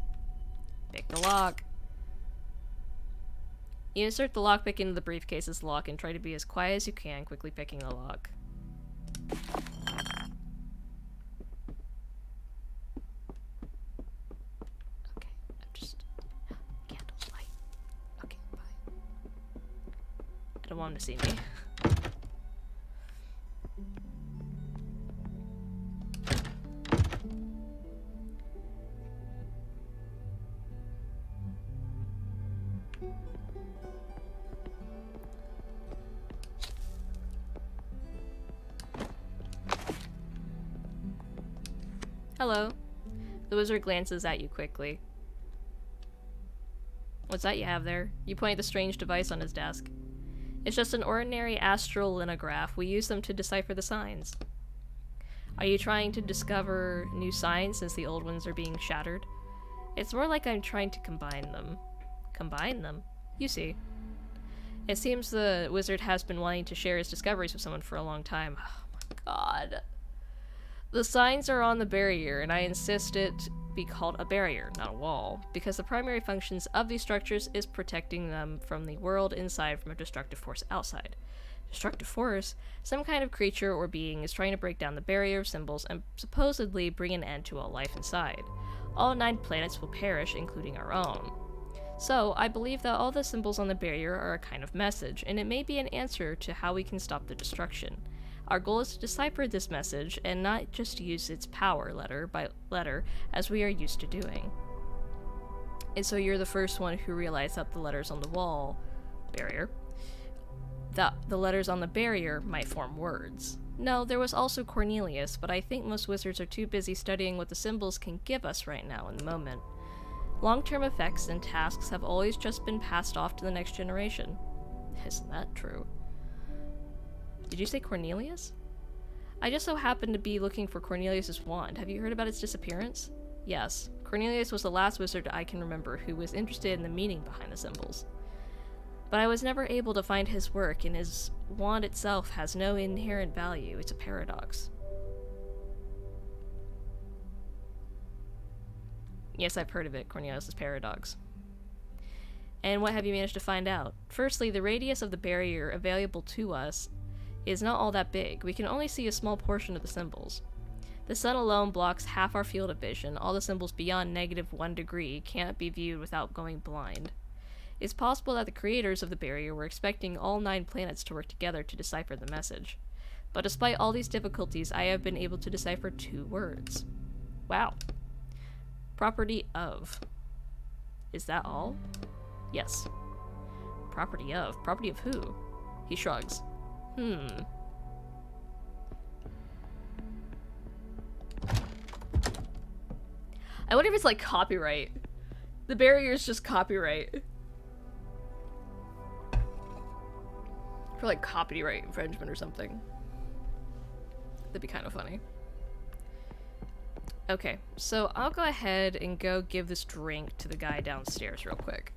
Pick the lock. You insert the lockpick into the briefcase's lock and try to be as quiet as you can, quickly picking the lock. Okay, I'm just... Candlelight. Okay, bye. I don't want him to see me. Hello. The wizard glances at you quickly. What's that you have there? You point at the strange device on his desk. It's just an ordinary astral linograph. We use them to decipher the signs. Are you trying to discover new signs since the old ones are being shattered? It's more like I'm trying to combine them. Combine them? You see. It seems the wizard has been wanting to share his discoveries with someone for a long time. Oh my god. The signs are on the barrier, and I insist it be called a barrier, not a wall, because the primary functions of these structures is protecting them from the world inside from a destructive force outside. Destructive force? Some kind of creature or being is trying to break down the barrier of symbols and supposedly bring an end to all life inside. All 9 planets will perish, including our own. So, I believe that all the symbols on the barrier are a kind of message, and it may be an answer to how we can stop the destruction. Our goal is to decipher this message and not just use its power letter by letter as we are used to doing. And so you're the first one who realized that the letters on the wall barrier, that the letters on the barrier might form words. No, there was also Cornelius, but I think most wizards are too busy studying what the symbols can give us right now in the moment. Long-term effects and tasks have always just been passed off to the next generation. Isn't that true? Did you say Cornelius? I just so happened to be looking for Cornelius's wand. Have you heard about its disappearance? Yes. Cornelius was the last wizard I can remember who was interested in the meaning behind the symbols. But I was never able to find his work, and his wand itself has no inherent value. It's a paradox. Yes, I've heard of it, Cornelius' paradox. And what have you managed to find out? Firstly, the radius of the barrier available to us is not all that big. We can only see a small portion of the symbols. The sun alone blocks half our field of vision. All the symbols beyond -1 degree can't be viewed without going blind. It's possible that the creators of the barrier were expecting all 9 planets to work together to decipher the message. But despite all these difficulties, I have been able to decipher 2 words. Wow. Property of. Is that all? Yes. Property of. Property of who? He shrugs. I wonder if it's like copyright. The barrier is just copyright. For like copyright infringement or something. That'd be kind of funny. Okay, so I'll go ahead and go give this drink to the guy downstairs real quick.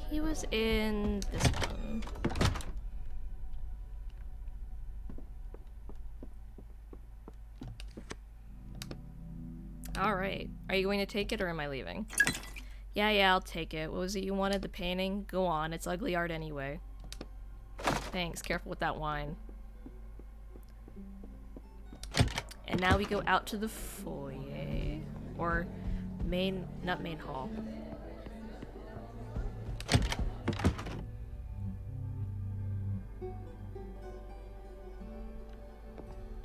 He was in this one. Alright. Are you going to take it or am I leaving? Yeah, I'll take it. What was it you wanted? The painting? Go on, it's ugly art anyway. Thanks, careful with that wine. And now we go out to the foyer. Or not main hall.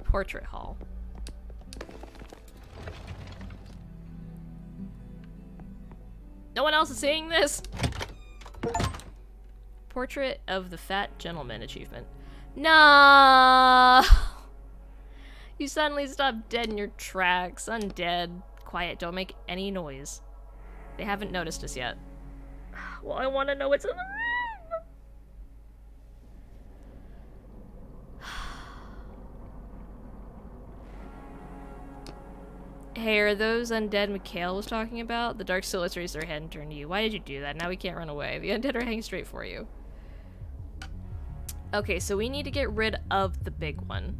Portrait hall. No one else is seeing this? Portrait of the Fat Gentleman achievement. No! You suddenly stopped dead in your tracks. Undead. Quiet, don't make any noise. They haven't noticed us yet. Well, I want to know what's in the room! Hey, are those undead Mikhail was talking about? The dark still has raised their head and turned to you. Why did you do that? Now we can't run away. The undead are hanging straight for you. Okay, so we need to get rid of the big one.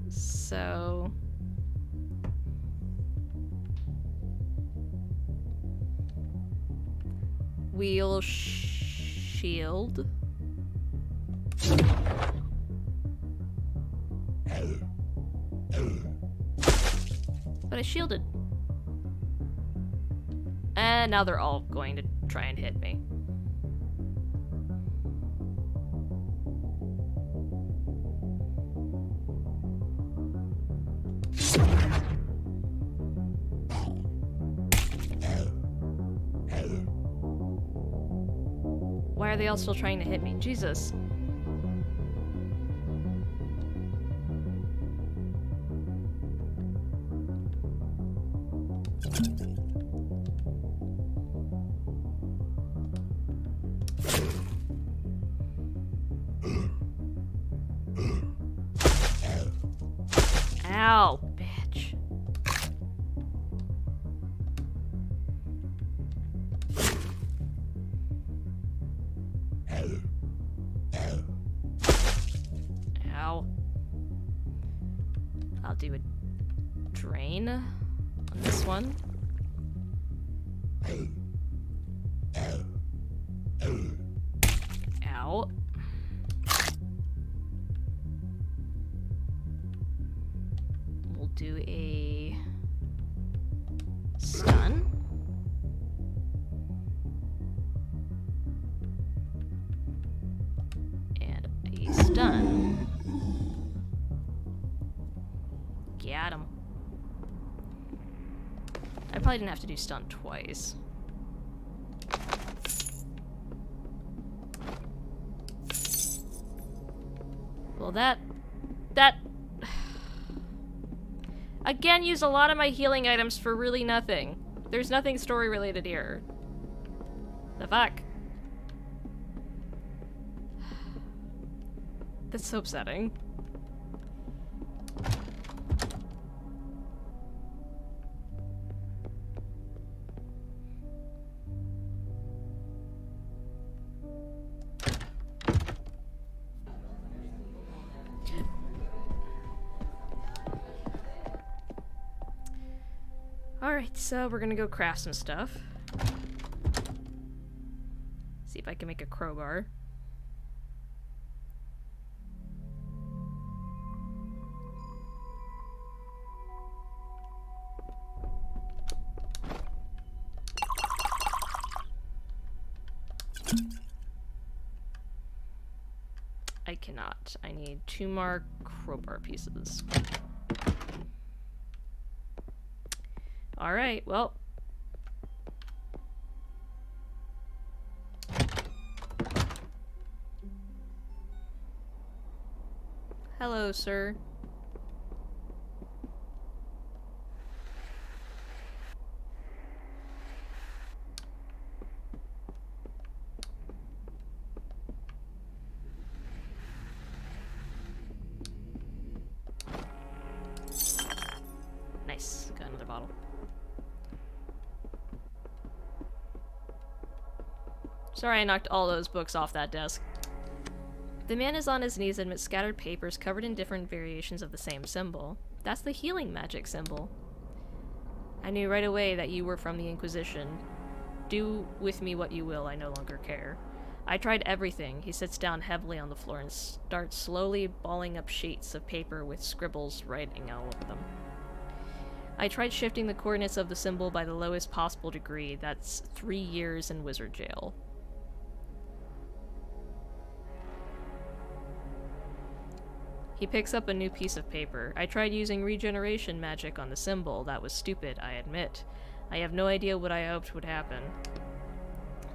So... we'll shield. But I shielded. And now they're all going to try and hit me. Why are they all still trying to hit me? Jesus. Ow, bitch. Ow. I'll do a drain on this one. Ow. We'll do a got him. I probably didn't have to do stunt twice. Well, that again, used a lot of my healing items for really nothing. There's nothing story related here. The fuck? That's so upsetting. Alright, so we're gonna go craft some stuff. See if I can make a crowbar. I cannot. I need 2 more crowbar pieces. Alright, well. Hello, sir. Nice. Got another bottle. Sorry I knocked all those books off that desk. The man is on his knees amidst scattered papers covered in different variations of the same symbol. That's the healing magic symbol. I knew right away that you were from the Inquisition. Do with me what you will, I no longer care. I tried everything. He sits down heavily on the floor and starts slowly balling up sheets of paper with scribbles writing all over them. I tried shifting the coordinates of the symbol by the lowest possible degree. That's 3 years in wizard jail. He picks up a new piece of paper. I tried using regeneration magic on the symbol. That was stupid, I admit. I have no idea what I hoped would happen.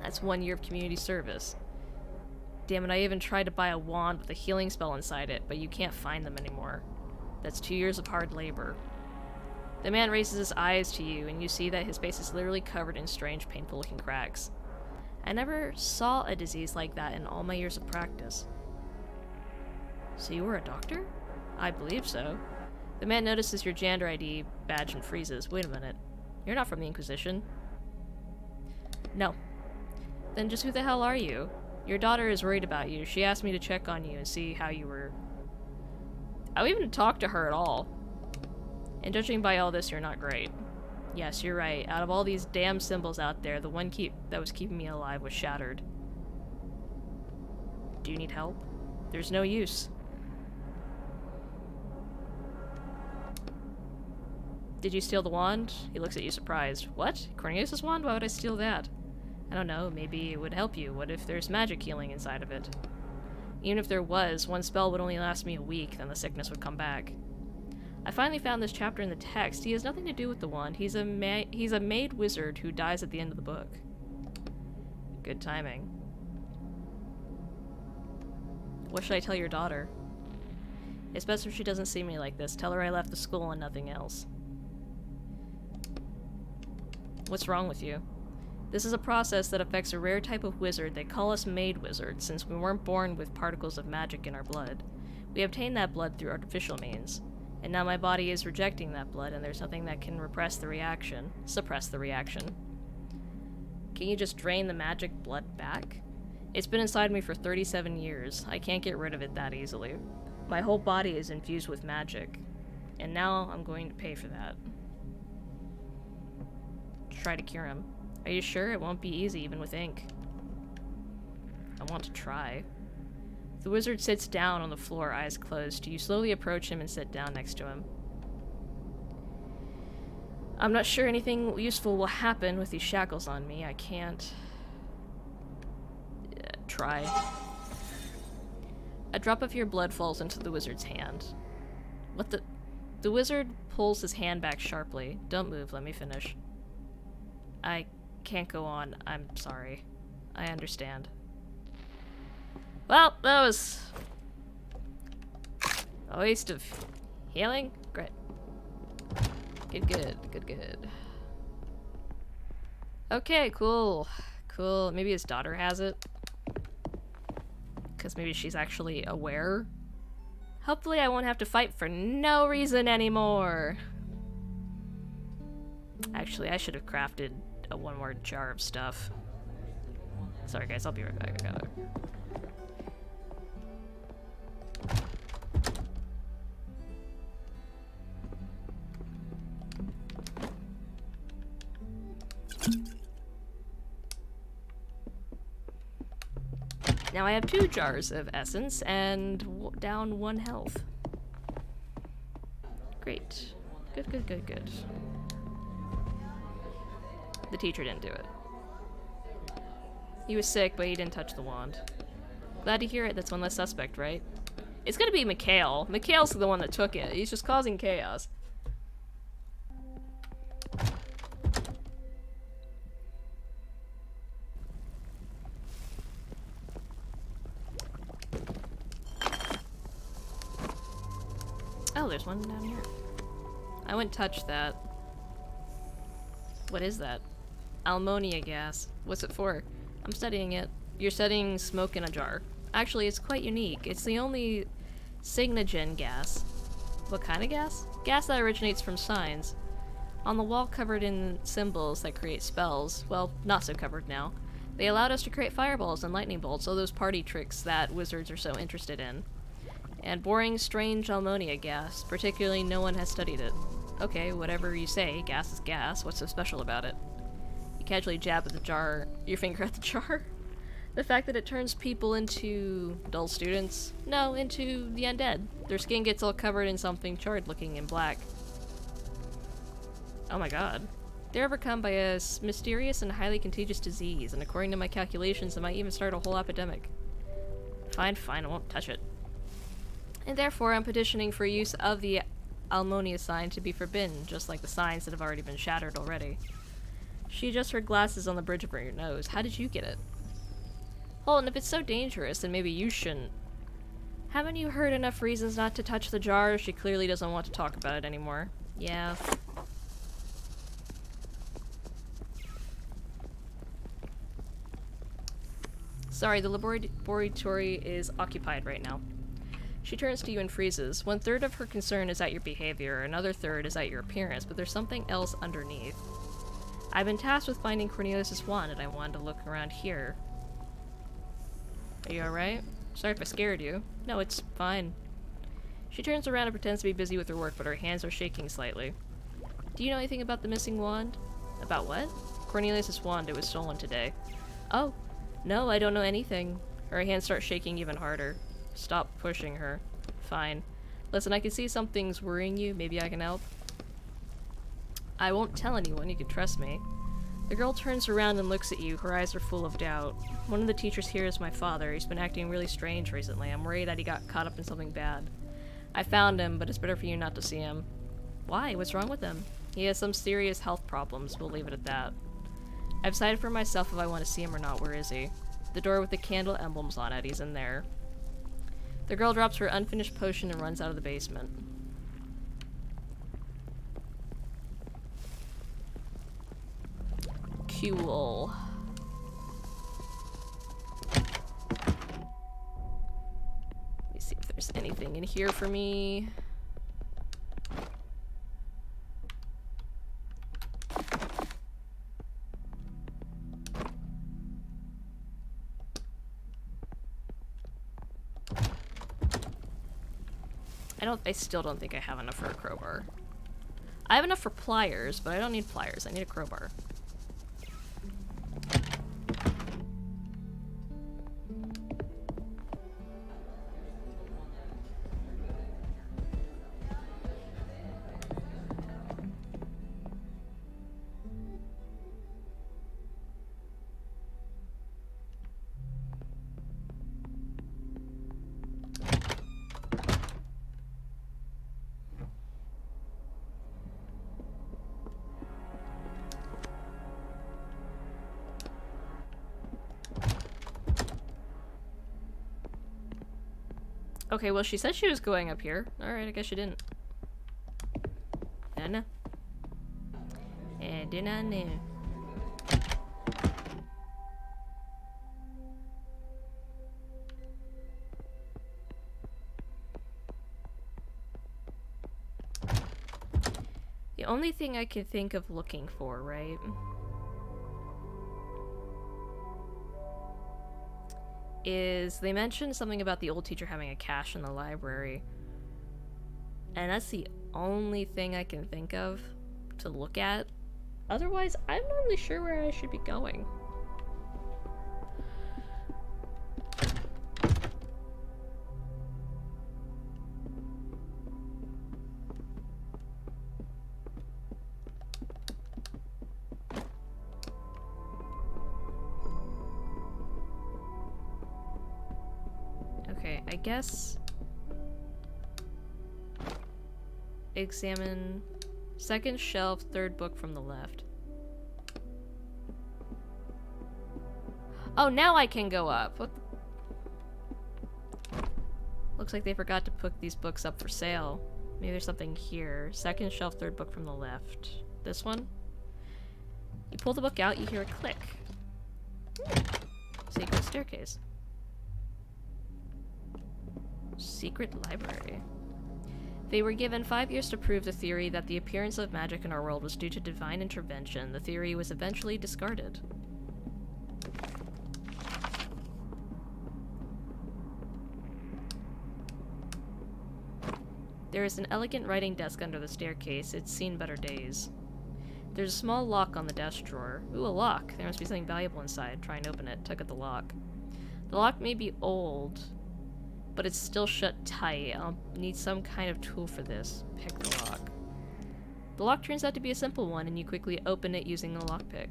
That's 1 year of community service. Damn it, I even tried to buy a wand with a healing spell inside it, but you can't find them anymore. That's 2 years of hard labor. The man raises his eyes to you, and you see that his face is literally covered in strange, painful-looking cracks. I never saw a disease like that in all my years of practice. So you were a doctor? I believe so. The man notices your janitor ID badge and freezes. Wait a minute. You're not from the Inquisition. No. Then just who the hell are you? Your daughter is worried about you. She asked me to check on you and see how you were. I even talked to her at all. And judging by all this, you're not great. Yes, you're right. Out of all these damn symbols out there, the one that was keeping me alive was shattered. Do you need help? There's no use. Did you steal the wand? He looks at you surprised. What? Cornelius' wand? Why would I steal that? I don't know. Maybe it would help you. What if there's magic healing inside of it? Even if there was, one spell would only last me a week, then the sickness would come back. I finally found this chapter in the text. He has nothing to do with the wand. He's a made wizard who dies at the end of the book. Good timing. What should I tell your daughter? It's best if she doesn't see me like this. Tell her I left the school and nothing else. What's wrong with you? This is a process that affects a rare type of wizard. They call us made wizards, since we weren't born with particles of magic in our blood. We obtained that blood through artificial means. And now my body is rejecting that blood, and there's nothing that can suppress the reaction. Can you just drain the magic blood back? It's been inside me for 37 years. I can't get rid of it that easily. My whole body is infused with magic. And now I'm going to pay for that. Try to cure him. Are you sure? It won't be easy, even with ink. I want to try. The wizard sits down on the floor, eyes closed. You slowly approach him and sit down next to him. I'm not sure anything useful will happen with these shackles on me. I can't... try. A drop of your blood falls into the wizard's hand. What the... The wizard pulls his hand back sharply. Don't move, let me finish. I can't go on. I'm sorry. I understand. Well, that was a waste of healing. Great. Good. Okay, cool. Cool. Maybe his daughter has it. Because maybe she's actually aware. Hopefully I won't have to fight for no reason anymore. Actually, I should have crafted a one more jar of stuff. Sorry guys, I'll be right back. I gotta... Now I have 2 jars of essence and down 1 health. Great. Good. The teacher didn't do it. He was sick, but he didn't touch the wand. Glad to hear it. That's one less suspect, right? It's gonna be Mikhail. Mikhail's the one that took it. He's just causing chaos. Oh, there's one down here. I wouldn't touch that. What is that? Ammonia gas. What's it for? I'm studying it. You're studying smoke in a jar. Actually, it's quite unique. It's the only signogen gas. What kind of gas? Gas that originates from signs. On the wall covered in symbols that create spells. Well, not so covered now. They allowed us to create fireballs and lightning bolts, all those party tricks that wizards are so interested in. And boring, strange ammonia gas. Particularly, no one has studied it. Okay, whatever you say, gas is gas. What's so special about it? You casually jab at the jar, your finger at the jar? The fact that it turns people into dull students? No, into the undead. Their skin gets all covered in something charred looking and black. Oh my god. They're overcome by a mysterious and highly contagious disease, and according to my calculations, it might even start a whole epidemic. Fine, I won't touch it. And therefore, I'm petitioning for use of the ammonia sign to be forbidden, just like the signs that have already been shattered already. She adjusts her glasses on the bridge of her nose. How did you get it? Holden, if it's so dangerous, then maybe you shouldn't. Haven't you heard enough reasons not to touch the jar? She clearly doesn't want to talk about it anymore. Yeah. Sorry, the laboratory is occupied right now. She turns to you and freezes. 1/3 of her concern is at your behavior, another third is at your appearance, but there's something else underneath. I've been tasked with finding Cornelius' wand, and I wanted to look around here. Are you alright? Sorry if I scared you. No, it's fine. She turns around and pretends to be busy with her work, but her hands are shaking slightly. Do you know anything about the missing wand? About what? Cornelius' wand. It was stolen today. Oh. No, I don't know anything. Her hands start shaking even harder. Stop pushing her. Fine. Listen, I can see something's worrying you. Maybe I can help. I won't tell anyone. You can trust me. The girl turns around and looks at you. Her eyes are full of doubt. One of the teachers here is my father. He's been acting really strange recently. I'm worried that he got caught up in something bad. I found him, but it's better for you not to see him. Why? What's wrong with him? He has some serious health problems. We'll leave it at that. I've decided for myself if I want to see him or not. Where is he? The door with the candle emblems on it. He's in there. The girl drops her unfinished potion and runs out of the basement. Cool. Let me see if there's anything in here for me. I still don't think I have enough for a crowbar. I have enough for pliers, but I don't need pliers. I need a crowbar. Okay, well, she said she was going up here. Alright, I guess she didn't. I don't know. I do not know. The only thing I could think of looking for, right? Is they mentioned something about the old teacher having a cache in the library. And that's the only thing I can think of to look at. Otherwise, I'm not really sure where I should be going. Okay, I guess examine second shelf, third book from the left. Oh, now I can go up. What the... Looks like they forgot to put these books up for sale. Maybe there's something here. Second shelf, third book from the left. This one? You pull the book out, you hear a click. Secret staircase. Secret library. They were given 5 years to prove the theory that the appearance of magic in our world was due to divine intervention. The theory was eventually discarded. There is an elegant writing desk under the staircase. It's seen better days. There's a small lock on the desk drawer. Ooh, a lock. There must be something valuable inside. Try and open it. Tug at the lock. The lock may be old, but it's still shut tight. I'll need some kind of tool for this. Pick the lock. The lock turns out to be a simple one, and you quickly open it using the lockpick.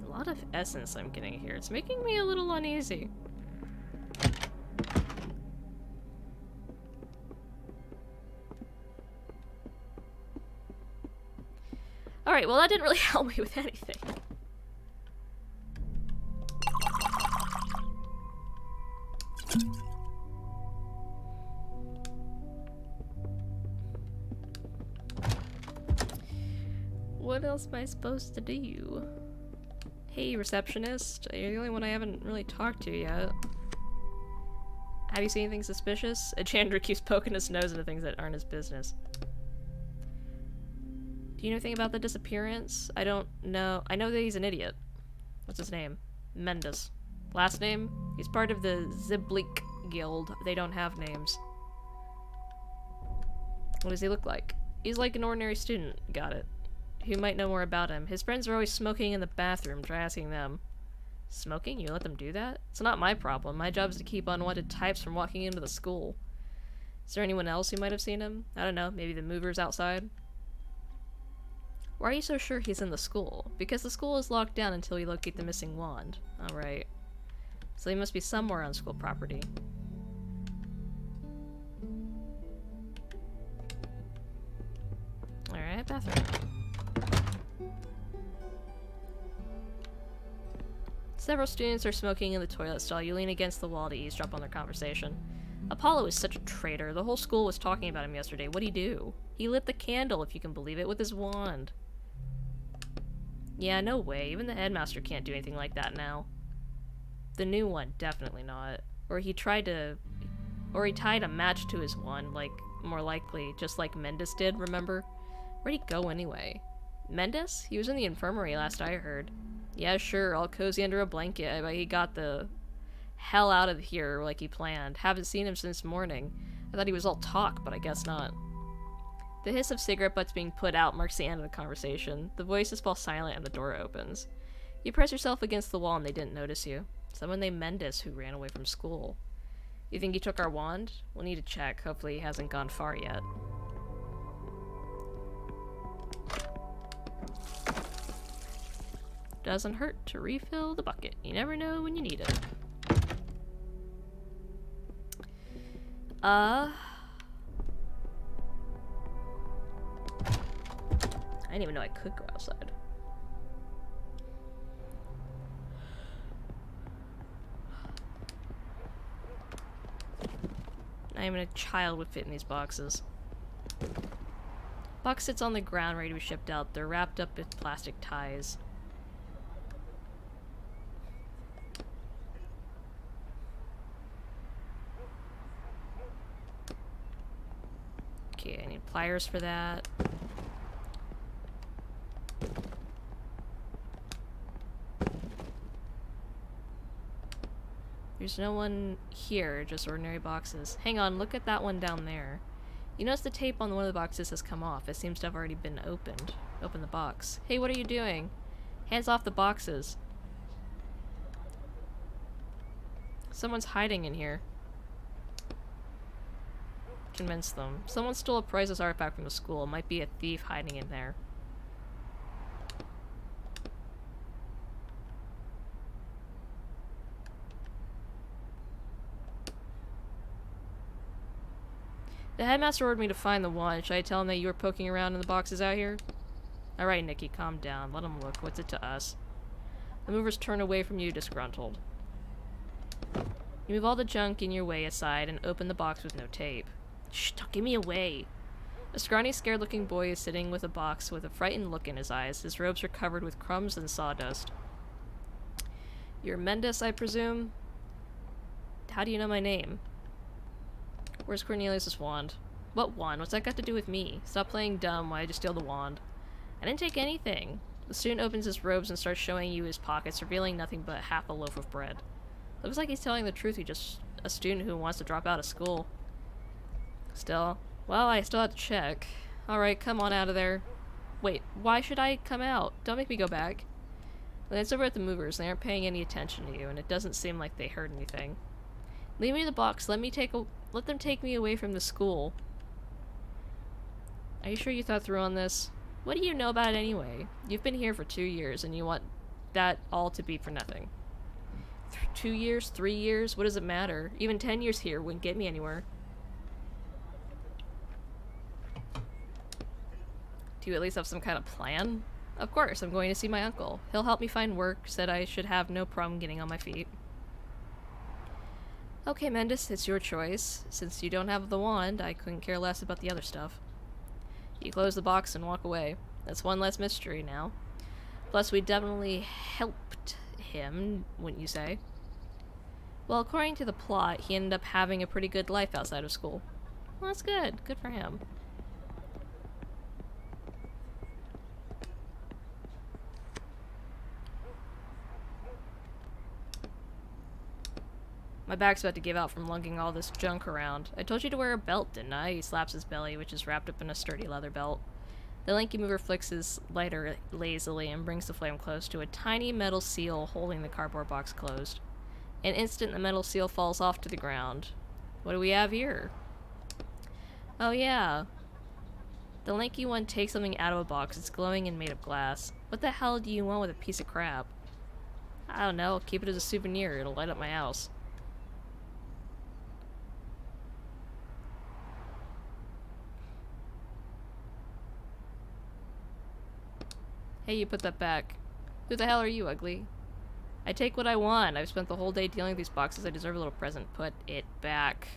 A lot of essence I'm getting here. It's making me a little uneasy. Alright, well that didn't really help me with anything. What else am I supposed to do? Hey, receptionist. You're the only one I haven't really talked to yet. Have you seen anything suspicious? A janitor keeps poking his nose into things that aren't his business. Do you know anything about the disappearance? I don't know. I know that he's an idiot. What's his name? Mendes. Last name? He's part of the Ziblik Guild. They don't have names. What does he look like? He's like an ordinary student. Got it. Who might know more about him? His friends are always smoking in the bathroom. Try asking them. Smoking? You let them do that? It's not my problem. My job is to keep unwanted types from walking into the school. Is there anyone else who might have seen him? I don't know. Maybe the movers outside? Why are you so sure he's in the school? Because the school is locked down until we locate the missing wand. Alright. So he must be somewhere on school property. Alright, bathroom. Several students are smoking in the toilet stall. You lean against the wall to eavesdrop on their conversation. Apollo is such a traitor. The whole school was talking about him yesterday. What'd he do? He lit the candle, if you can believe it, with his wand. Yeah, no way. Even the headmaster can't do anything like that now. The new one, definitely not. Or he tied a match to his wand, like, more likely, just like Mendes did, remember? Where'd he go anyway? Mendes? He was in the infirmary last I heard. Yeah, sure, all cozy under a blanket. I bet he got the hell out of here like he planned. Haven't seen him since morning. I thought he was all talk, but I guess not. The hiss of cigarette butts being put out marks the end of the conversation. The voices fall silent and the door opens. You press yourself against the wall and they didn't notice you. Someone named Mendes who ran away from school. You think he took our wand? We'll need to check. Hopefully he hasn't gone far yet. Doesn't hurt to refill the bucket. You never know when you need it. I didn't even know I could go outside. Not even a child would fit in these boxes. Box sits on the ground ready to be shipped out. They're wrapped up with plastic ties. Okay, I need pliers for that. There's no one here, just ordinary boxes. Hang on, look at that one down there. You notice the tape on one of the boxes has come off. It seems to have already been opened. Open the box. Hey, what are you doing? Hands off the boxes. Someone's hiding in here. Convince them. Someone stole a priceless artifact from the school. It might be a thief hiding in there. The headmaster ordered me to find the wand. Should I tell him that you were poking around in the boxes out here? Alright, Nikki, calm down. Let him look. What's it to us? The movers turn away from you, disgruntled. You move all the junk in your way aside and open the box with no tape. Shh, don't give me away. A scrawny, scared-looking boy is sitting with a box with a frightened look in his eyes. His robes are covered with crumbs and sawdust. You're Mendes, I presume? How do you know my name? Where's Cornelius's wand? What wand? What's that got to do with me? Stop playing dumb. Why'd you steal the wand? I didn't take anything. The student opens his robes and starts showing you his pockets, revealing nothing but half a loaf of bread. Looks like he's telling the truth. He's just a student who wants to drop out of school. Still. Well, I still have to check. Alright, come on out of there. Wait, why should I come out? Don't make me go back. Glance over at the movers. They aren't paying any attention to you, and it doesn't seem like they heard anything. Leave me the box. Let them take me away from the school. Are you sure you thought through on this? What do you know about it anyway? You've been here for 2 years, and you want that all to be for nothing. 2 years? 3 years? What does it matter? Even 10 years here wouldn't get me anywhere. Do you at least have some kind of plan? Of course, I'm going to see my uncle. He'll help me find work, said I should have no problem getting on my feet. Okay, Mendes, it's your choice. Since you don't have the wand, I couldn't care less about the other stuff. You close the box and walk away. That's one less mystery now. Plus, we definitely helped him, wouldn't you say? Well, according to the plot, he ended up having a pretty good life outside of school. Well, that's good. Good for him. My back's about to give out from lugging all this junk around. I told you to wear a belt, didn't I? He slaps his belly, which is wrapped up in a sturdy leather belt. The lanky mover flicks his lighter lazily and brings the flame close to a tiny metal seal holding the cardboard box closed. In an instant, the metal seal falls off to the ground. What do we have here? Oh yeah. The lanky one takes something out of a box. It's glowing and made of glass. What the hell do you want with a piece of crap? I don't know. Keep it as a souvenir. It'll light up my house. Hey, you put that back. Who the hell are you, ugly? I take what I want. I've spent the whole day dealing with these boxes. I deserve a little present. Put it back.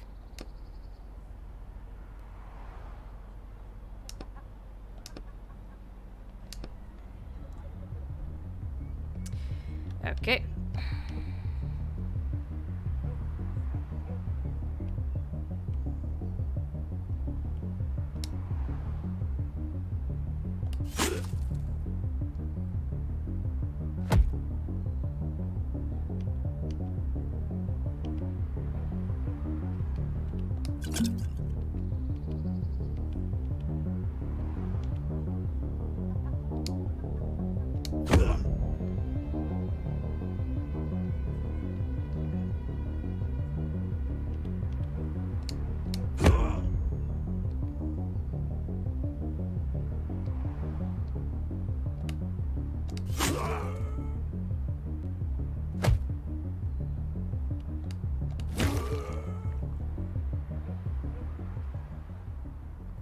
Okay.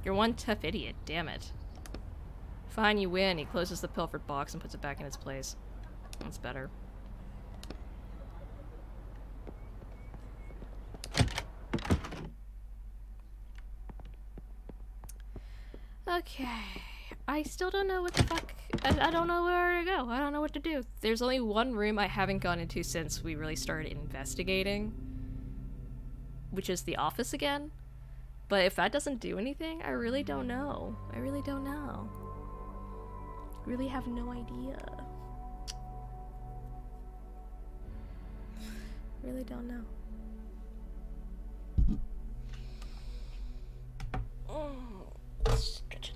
You're one tough idiot, damn it. Fine, you win. He closes the pilfered box and puts it back in its place. That's better. Okay. I still don't know what the fuck. I don't know where to go. I don't know what to do. There's only one room I haven't gone into since we really started investigating, which is the office again. But if that doesn't do anything, I really don't know. I really don't know. Really have no idea. Really don't know. Oh, stretching.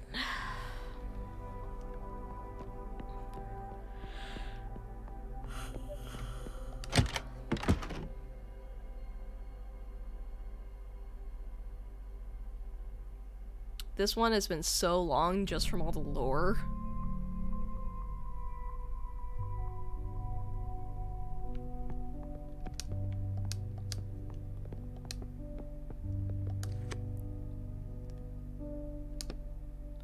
This one has been so long just from all the lore.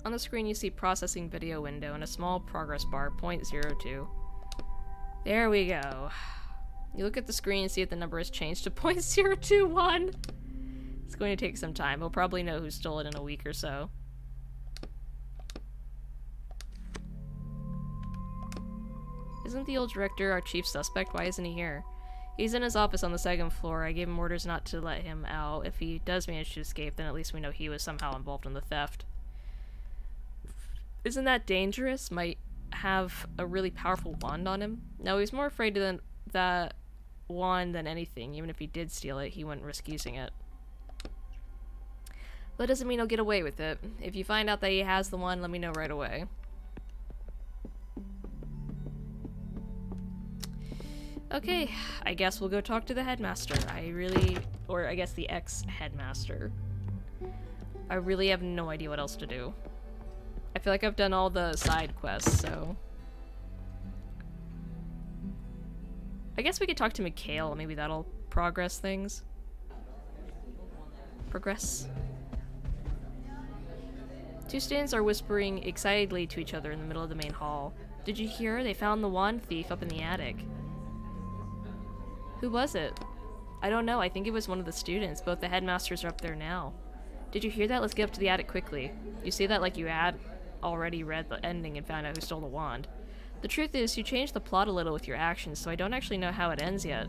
On the screen you see processing video window and a small progress bar, 0.02. There we go. You look at the screen and see if the number has changed to 0.021. It's going to take some time. We'll probably know who stole it in a week or so. Isn't the old director our chief suspect? Why isn't he here? He's in his office on the second floor. I gave him orders not to let him out. If he does manage to escape, then at least we know he was somehow involved in the theft. Isn't that dangerous? Might have a really powerful wand on him. No, he's more afraid of that wand than anything. Even if he did steal it, he wouldn't risk using it. But doesn't mean he'll get away with it. If you find out that he has the one, let me know right away. Okay, I guess we'll go talk to the headmaster. Or I guess the ex-headmaster. I really have no idea what else to do. I feel like I've done all the side quests, so... I guess we could talk to Mikhail, maybe that'll progress things. Progress. Two students are whispering excitedly to each other in the middle of the main hall. Did you hear? They found the wand thief up in the attic. Who was it? I don't know. I think it was one of the students. Both the headmasters are up there now. Did you hear that? Let's get up to the attic quickly. You say that like you had already read the ending and found out who stole the wand. The truth is, you changed the plot a little with your actions, so I don't actually know how it ends yet.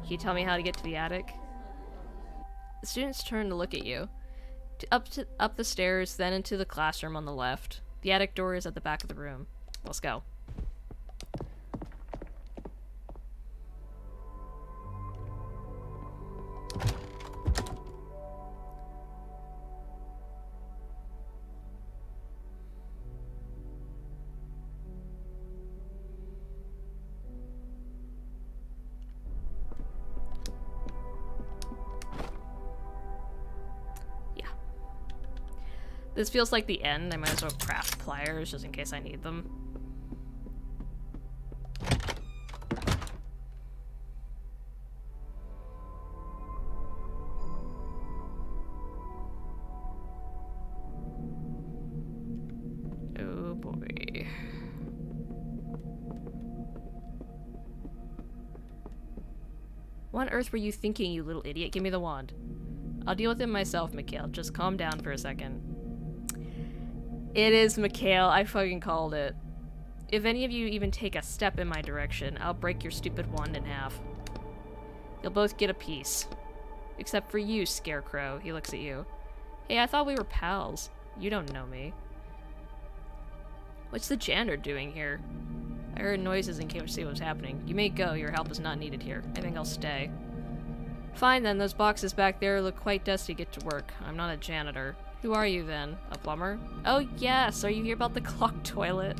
Can you tell me how to get to the attic? The students turn to look at you. Up the stairs, then into the classroom on the left. The attic door is at the back of the room. Let's go. This feels like the end. I might as well craft pliers just in case I need them. Oh boy. What on earth were you thinking, you little idiot? Give me the wand. I'll deal with it myself, Mikhail. Just calm down for a second. It is Mikhail. I fucking called it. If any of you even take a step in my direction, I'll break your stupid wand in half. You'll both get a piece. Except for you, Scarecrow. He looks at you. Hey, I thought we were pals. You don't know me. What's the janitor doing here? I heard noises and came to see what was happening. You may go. Your help is not needed here. I think I'll stay. Fine then. Those boxes back there look quite dusty. Get to work. I'm not a janitor. Who are you then? A plumber? Oh yes, are you here about the clogged toilet?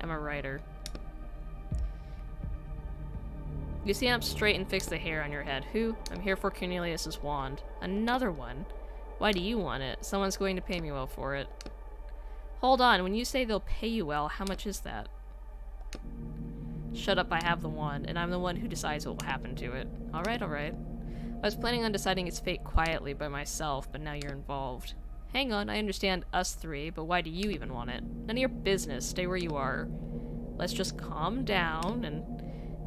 I'm a writer. You stand up straight and fix the hair on your head. Who? I'm here for Cornelius's wand. Another one? Why do you want it? Someone's going to pay me well for it. Hold on, when you say they'll pay you well, how much is that? Shut up, I have the wand, and I'm the one who decides what will happen to it. Alright, alright. I was planning on deciding its fate quietly by myself, but now you're involved. Hang on, I understand us three, but why do you even want it? None of your business. Stay where you are. Let's just calm down and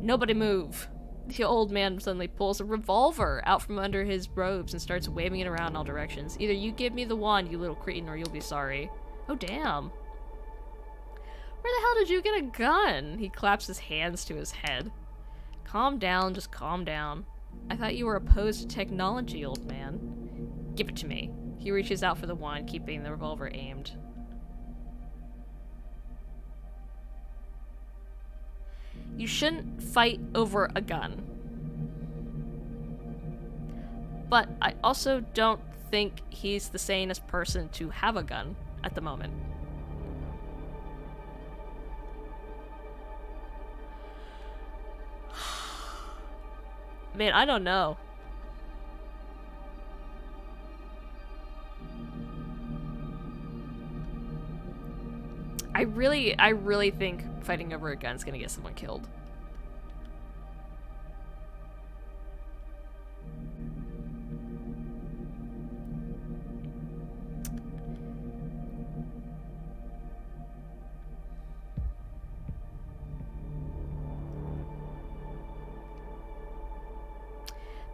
nobody move. The old man suddenly pulls a revolver out from under his robes and starts waving it around in all directions. Either you give me the wand, you little cretin, or you'll be sorry. Oh, damn. Where the hell did you get a gun? He claps his hands to his head. Calm down, just calm down. I thought you were opposed to technology, old man. Give it to me. He reaches out for the wand, keeping the revolver aimed. You shouldn't fight over a gun. But I also don't think he's the sanest person to have a gun at the moment. Man, I don't know. I really think fighting over a gun is gonna get someone killed.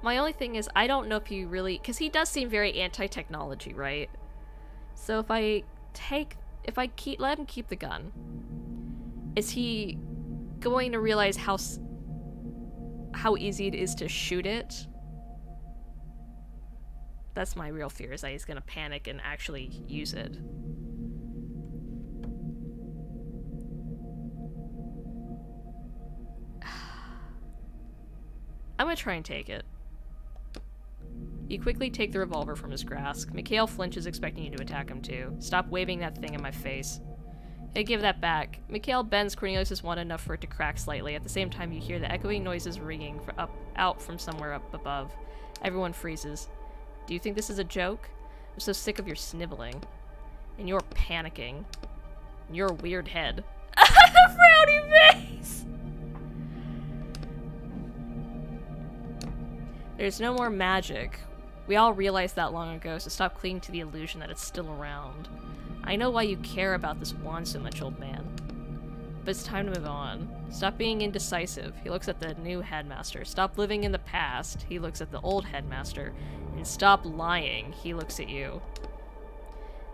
My only thing is, I don't know if he really... Because he does seem very anti-technology, right? So if I let him keep the gun, is he going to realize how easy it is to shoot it? That's my real fear, is that he's gonna panic and actually use it. I'm gonna try and take it. You quickly take the revolver from his grasp. Mikhail flinches, expecting you to attack him too. Stop waving that thing in my face. Hey, give that back. Mikhail bends Cornelius' wand enough for it to crack slightly. At the same time, you hear the echoing noises ringing out from somewhere up above. Everyone freezes. Do you think this is a joke? I'm so sick of your sniveling. And you're panicking. And your weird head. Frowny face! There's no more magic. We all realized that long ago, so stop clinging to the illusion that it's still around. I know why you care about this wand so much, old man. But it's time to move on. Stop being indecisive. He looks at the new headmaster. Stop living in the past. He looks at the old headmaster. And stop lying. He looks at you.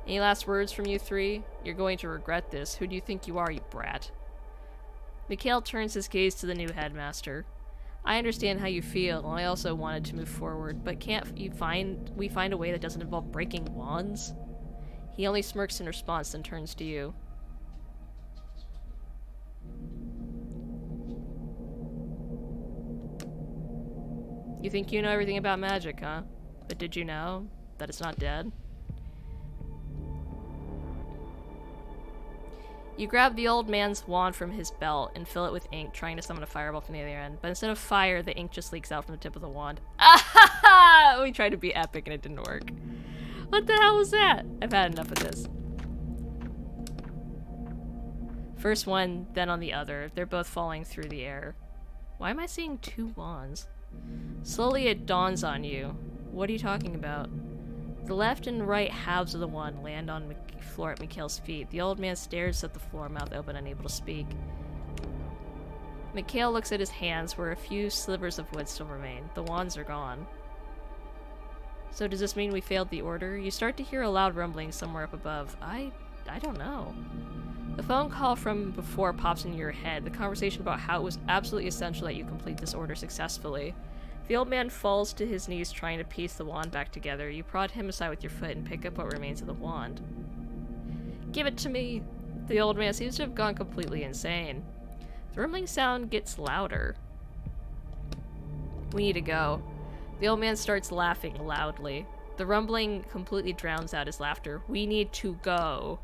Any last words from you three? You're going to regret this. Who do you think you are, you brat? Mikhail turns his gaze to the new headmaster. I understand how you feel, and I also wanted to move forward, but can't we find a way that doesn't involve breaking wands? He only smirks in response, then turns to you. You think you know everything about magic, huh? But did you know that it's not dead? You grab the old man's wand from his belt and fill it with ink, trying to summon a fireball from the other end. But instead of fire, the ink just leaks out from the tip of the wand. Ah! We tried to be epic and it didn't work. What the hell was that? I've had enough of this. First one, then on the other. They're both falling through the air. Why am I seeing two wands? Slowly it dawns on you. What are you talking about? The left and right halves of the wand land on the floor at Mikhail's feet. The old man stares at the floor, mouth open, unable to speak. Mikhail looks at his hands, where a few slivers of wood still remain. The wands are gone. So does this mean we failed the order? You start to hear a loud rumbling somewhere up above. I don't know. The phone call from before pops into your head, the conversation about how it was absolutely essential that you complete this order successfully. The old man falls to his knees trying to piece the wand back together. You prod him aside with your foot and pick up what remains of the wand. Give it to me! The old man seems to have gone completely insane. The rumbling sound gets louder. We need to go. The old man starts laughing loudly. The rumbling completely drowns out his laughter. We need to go.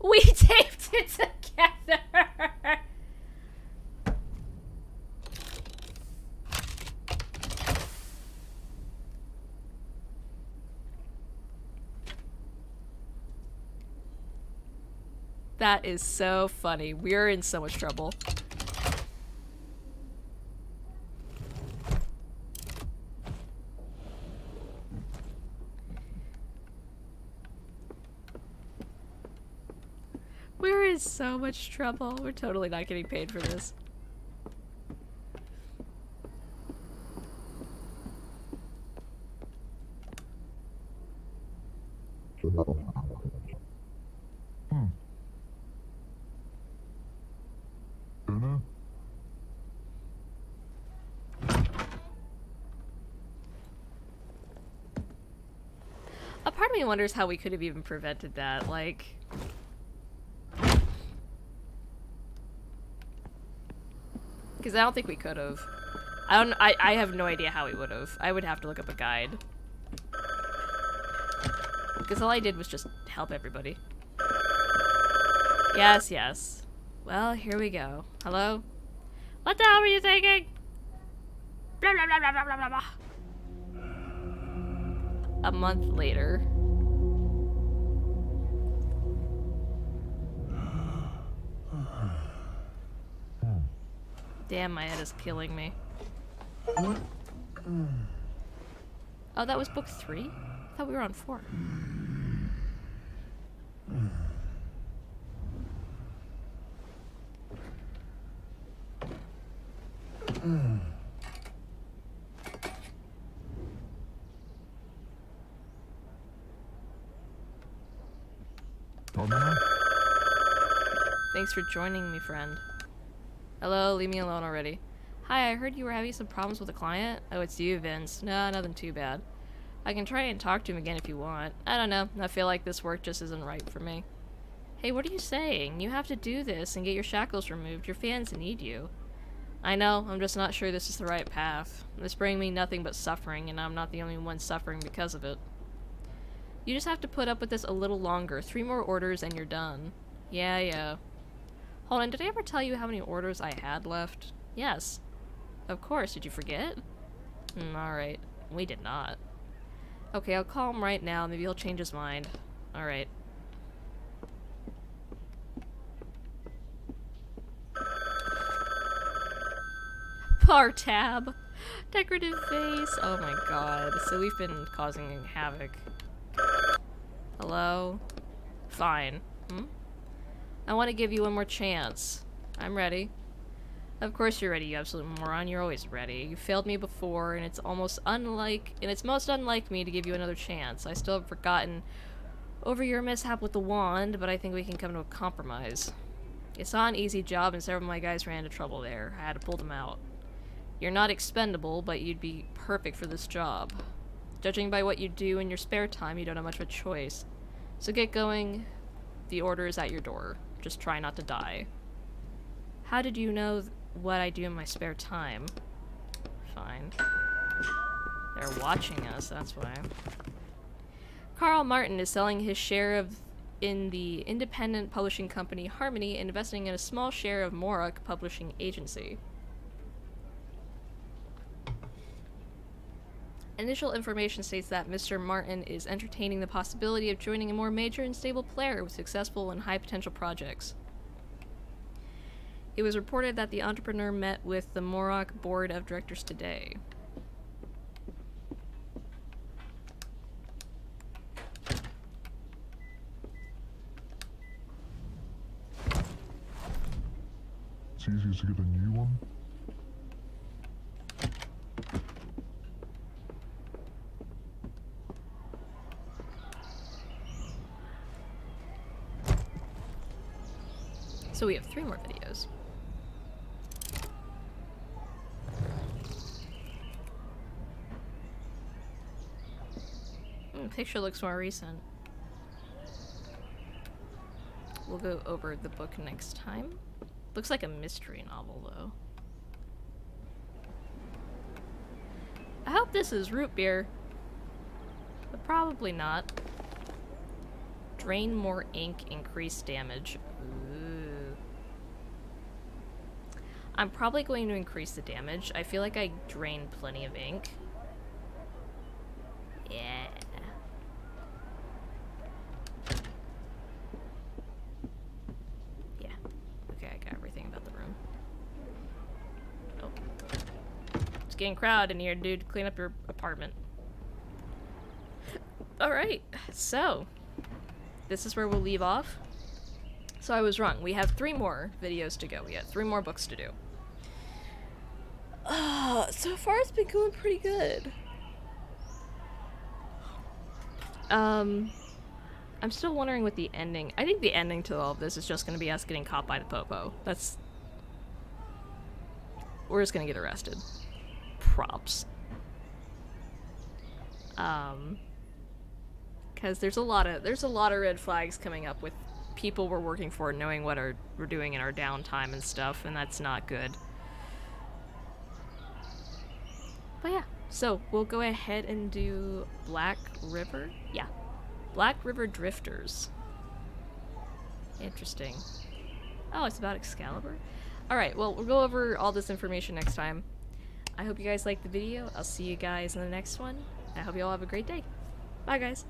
We taped it together! That is so funny. We're in so much trouble. We're in so much trouble. We're totally not getting paid for this. A part of me wonders how we could have even prevented that, like... Because I don't think we could have. I have no idea how we would have. I would have to look up a guide. Because all I did was just help everybody. Yes, yes. Well, here we go. Hello? What the hell were you thinking? Blah, blah, blah, blah, blah, blah, blah. A month later. Damn, my head is killing me. Oh, that was book 3? I thought we were on 4. Thanks for joining me, friend. Hello, leave me alone already. Hi, I heard you were having some problems with a client. Oh, it's you, Vince. No, nothing too bad. I can try and talk to him again if you want. I don't know. I feel like this work just isn't right for me. Hey, what are you saying? You have to do this and get your shackles removed. Your fans need you. I know. I'm just not sure this is the right path. This brings me nothing but suffering, and I'm not the only one suffering because of it. You just have to put up with this a little longer. 3 more orders and you're done. Yeah. Hold on, did I ever tell you how many orders I had left? Yes. Of course, did you forget? Alright. We did not. Okay, I'll call him right now, maybe he'll change his mind. Alright. Bar tab! Decorative vase! Oh my god. So we've been causing havoc. Hello? Fine. I want to give you one more chance. I'm ready. Of course you're ready, you absolute moron. You're always ready. You failed me before, and it's most unlike me to give you another chance. I still have forgotten over your mishap with the wand, but I think we can come to a compromise. It's not an easy job, and several of my guys ran into trouble there. I had to pull them out. You're not expendable, but you'd be perfect for this job. Judging by what you do in your spare time, you don't have much of a choice. So get going. The order is at your door. Just try not to die. How did you know what I do in my spare time? Fine. They're watching us, that's why. Carl Martin is selling his share in the independent publishing company Harmony and investing in a small share of Morok Publishing Agency. Initial information states that Mr. Martin is entertaining the possibility of joining a more major and stable player with successful and high-potential projects. It was reported that the entrepreneur met with the Morok Board of Directors today. It's easier to get a new one. So we have 3 more videos. The picture looks more recent. We'll go over the book next time. Looks like a mystery novel, though. I hope this is root beer. But probably not. Drain more ink, increase damage. Ooh. I'm probably going to increase the damage. I feel like I drained plenty of ink. Yeah. getting crowded in here, dude. Clean up your apartment. Alright, so this is where we'll leave off. So I was wrong. We have 3 more videos to go. We have 3 more books to do. So far it's been going pretty good. I'm still wondering what the ending... I think the ending to all of this is just going to be us getting caught by the Popo. That's... We're just going to get arrested. Props. Because there's a lot of red flags coming up with people we're working for knowing what we're doing in our downtime and stuff, and that's not good. But yeah, so we'll go ahead and do Black River? Yeah. Black River Drifters. Interesting. Oh, it's about Excalibur? Alright, well, we'll go over all this information next time. I hope you guys liked the video. I'll see you guys in the next one. I hope you all have a great day. Bye, guys.